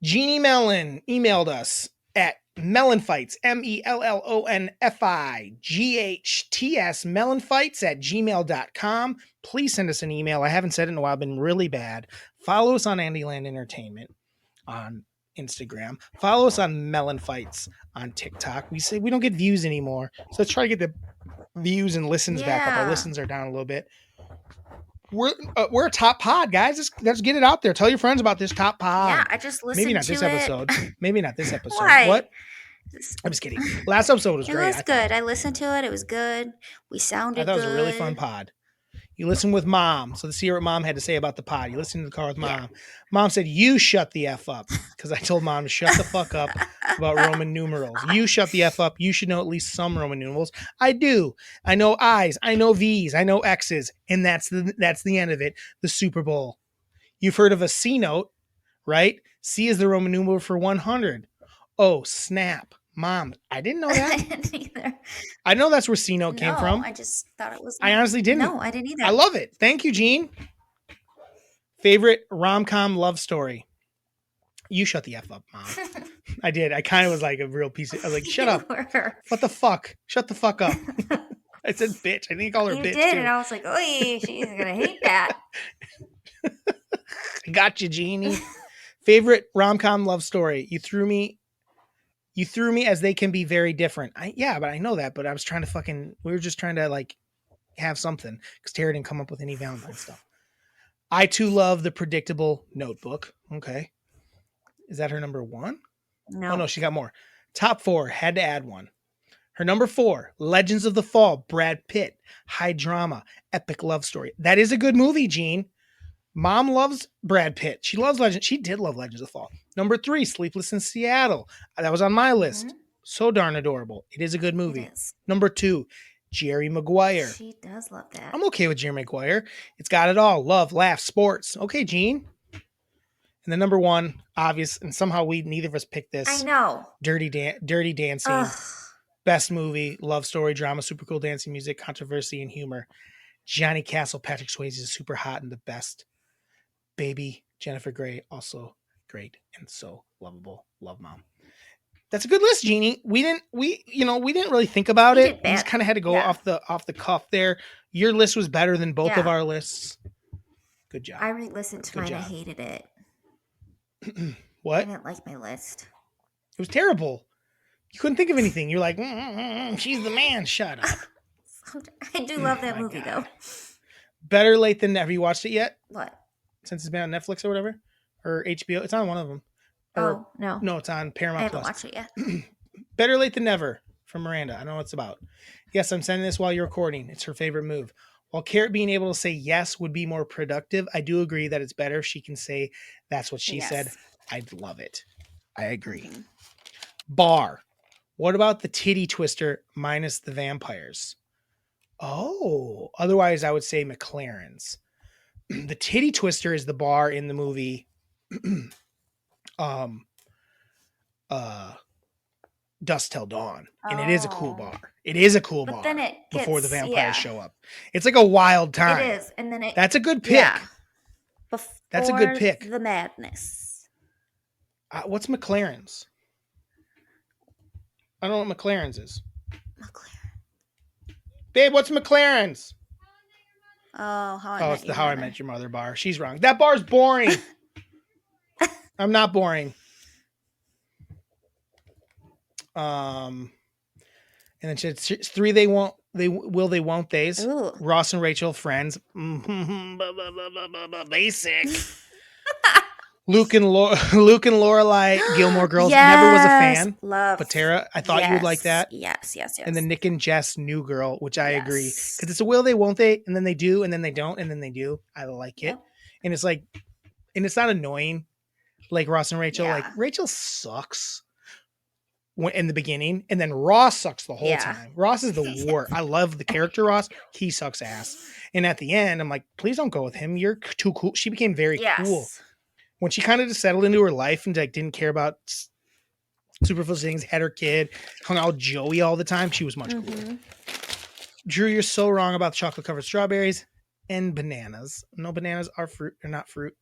Jeannie Mellon emailed us at MELLONfights, MELLONFIGHTS, MELLONfights@gmail.com. Please send us an email. I haven't said it in a while. I've been really bad. Follow us on Andyland Entertainment on Instagram. Follow us on MELLONfights on TikTok. We say we don't get views anymore, so let's try to get the views and listens back up. Our listens are down a little bit. We're a top pod, guys. Let's get it out there. Tell your friends about this top pod. Yeah, I just listened to Maybe not this episode. Maybe not this episode. Why? What? I'm just kidding. Last episode was great. It was good. I listened to it. It was good. We sounded I thought good. it was a really fun pod. You listen with mom. So let's hear what mom had to say about the pod. You listen in the car with mom. Yeah. Mom said, you shut the F up. Because I told mom to shut the fuck up about Roman numerals. You shut the F up. You should know at least some Roman numerals. I do. I know I's. I know V's. I know X's. And that's the end of it. The Super Bowl. You've heard of a C note, right? C is the Roman numeral for 100. Oh, snap. Mom, I didn't know that. I didn't either. I know that's where C note came from. I just thought it was. I honestly didn't. No, I didn't either. I love it. Thank you, Gene. Favorite rom-com love story? You shut the F up, Mom. I did. I kind of was like a real piece of, I was like, shut up. What the fuck? Shut the fuck up. I said bitch. I think you called her bitch. You did, too. And I was like, oh, she's going to hate that. Got you, Jeannie. Favorite rom-com love story? You threw me as they can be very different. But I know that, but I was trying to we were just trying to like have something because Tara didn't come up with any Valentine stuff. I too love The Predictable Notebook. Okay. Is that her number one? No. Oh no, she got more. Top 4, had to add one. Her number 4, Legends of the Fall, Brad Pitt, high drama, epic love story. That is a good movie, Gene. Mom loves Brad Pitt. She loves Legends. She did love Legends of the Fall. Number 3, Sleepless in Seattle. That was on my list. Mm-hmm. So darn adorable. It is a good movie. Number 2, Jerry Maguire. She does love that. I'm okay with Jerry Maguire. It's got it all. Love, laugh, sports. Okay, Gene. And then number 1, obvious, and somehow neither of us picked this. I know. Dirty Dancing. Ugh. Best movie, love story, drama, super cool dancing music, controversy, and humor. Johnny Castle, Patrick Swayze is super hot and the best. Baby, Jennifer Grey, also great and so lovable. Love Mom. That's a good list, Jeannie. We didn't really think about it. We just kind of had to go off the cuff there. Your list was better than both of our lists. Good job. I re-listened to mine. I hated it. What? I didn't like my list. It was terrible. You couldn't think of anything. You're like, she's the man. Shut up. I do love that movie, though. Better late than never. You watched it yet? What? Since it's been on Netflix or whatever, or HBO. It's on one of them. Or, no. No, it's on Paramount I haven't Plus. watched it yet. Better late than never from Miranda. I don't know what it's about. Yes, I'm sending this while you're recording. It's her favorite move. While Carrot being able to say yes would be more productive, I do agree that it's better if she can say that's what she said. I'd love it. I agree. Mm-hmm. Bar. What about the titty twister minus the vampires? Oh, otherwise I would say McLaren's. The titty twister is the bar in the movie Dusk Till Dawn, and it is a cool bar. It is a cool bar. Then it gets, before the vampires show up. It's like a wild time. It is, and then that's a good pick. Yeah. That's a good pick. The madness. What's McLaren's? I don't know what McLaren's is. Babe, what's McLaren's? It's the How I Met Your Mother bar. She's wrong. That bar's boring. I'm not boring. And then it's 3 they won't they's. Ooh. Ross and Rachel, friends. Basic. Luke and Lorelai, Gilmore Girls. Never was a fan. Love. But Tara, I thought you would like that. Yes. And then Nick and Jess, New Girl, which I agree. Because it's a will they, won't they, and then they do, and then they don't, and then they do. I like it. Yep. And it's like, and it's not annoying. Like Ross and Rachel. Like Rachel sucks in the beginning, and then Ross sucks the whole time. Ross is the worst. I love the character Ross. He sucks ass. And at the end, I'm like, please don't go with him. You're too cool. She became very cool. When she kind of just settled into her life and like didn't care about superficial things, had her kid, hung out with Joey all the time, she was much cooler. Drew, you're so wrong about the chocolate covered strawberries and bananas. No, bananas are fruit. They're not fruit.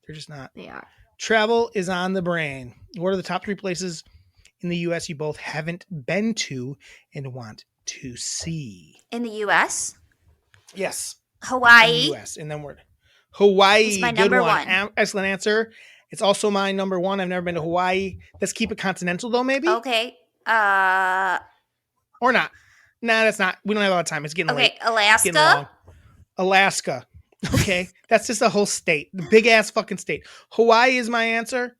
They're just not. They are. Travel is on the brain. What are the top 3 places in the U.S. you both haven't been to and want to see? In the U.S.? Yes. Hawaii. In the U.S. And then we're Hawaii. It's my good number one. one. Excellent answer. It's also my number 1. I've never been to Hawaii. Let's keep it continental though, maybe. Okay. Or not. Nah, that's not. We don't have a lot of time. It's getting late. Alaska. Alaska. Okay. That's just a whole state. The big ass fucking state. Hawaii is my answer.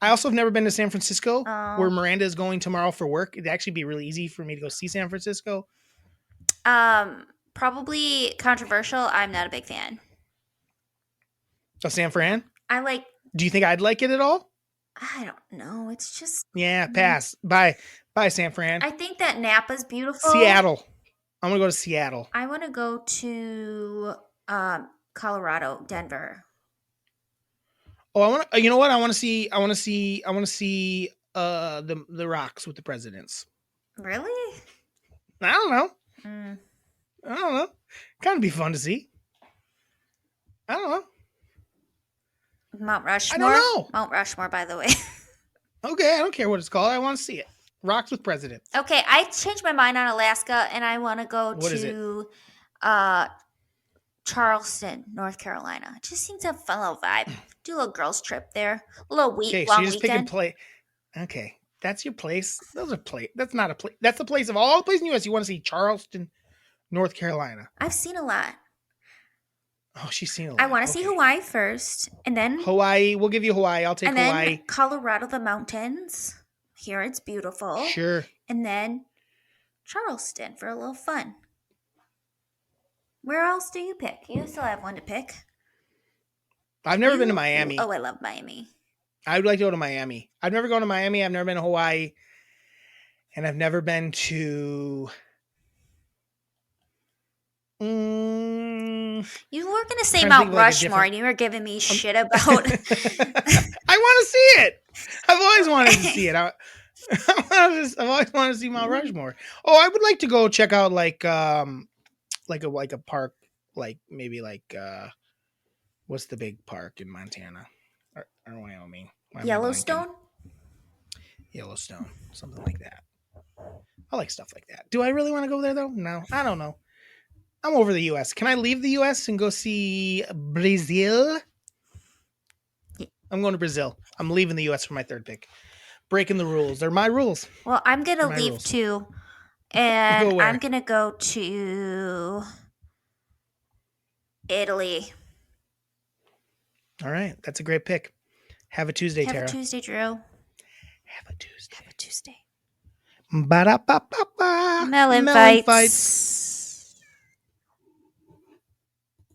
I also have never been to San Francisco, where Miranda is going tomorrow for work. It'd actually be really easy for me to go see San Francisco. Probably controversial. I'm not a big fan. Of San Fran? Do you think I'd like it at all? I don't know. It's just... Yeah, pass. Bye, San Fran. I think that Napa's beautiful. Seattle. I'm going to go to Seattle. I want to go to Colorado, Denver. Oh, you know what? I want to see the rocks with the presidents. Really? I don't know. I don't know. Kind of be fun to see. I don't know. Mount Rushmore? I don't know. Mount Rushmore, by the way. Okay, I don't care what it's called. I want to see it. Rocks with presidents. Okay, I changed my mind on Alaska, and I want to go to Charleston, North Carolina. It just seems to have a fun little vibe. Do a little girls trip there. A little long weekend. So you're just picking place. Okay, that's your place. Those are place. That's not a place. That's the place of all the places in the U.S. you want to see. Charleston, North Carolina. I've seen a lot. Oh, she's seen a lot. I want to see Hawaii first, and then Hawaii. We'll give you Hawaii. I'll take Hawaii. And then Colorado, the mountains. Here it's beautiful. Sure. And then Charleston for a little fun. Where else do you pick? You still have one to pick. I've never been to Miami. Oh, I love Miami. I would like to go to Miami. I've never gone to Miami. I've never been to Hawaii. And I've never been to... You were going to say Mount Rushmore, and you were giving me shit about... I want to see it. I've always wanted to see it. I've always wanted to see Mount Rushmore. Oh, I would like to go check out like a park, like maybe like what's the big park in Montana or Wyoming? Yellowstone. Yellowstone, something like that. I like stuff like that. Do I really want to go there though? No, I don't know. I'm over the U.S. Can I leave the U.S. and go see Brazil? I'm going to Brazil. I'm leaving the U.S. for my third pick. Breaking the rules. They're my rules. Well, I'm going to leave too. And I'm going to go to Italy. All right. That's a great pick. Have a Tuesday, Have Tara. a Tuesday, Drew. Have a Tuesday. Have a Tuesday. Ba-da-ba-ba-ba. Melon Melon fights. fights.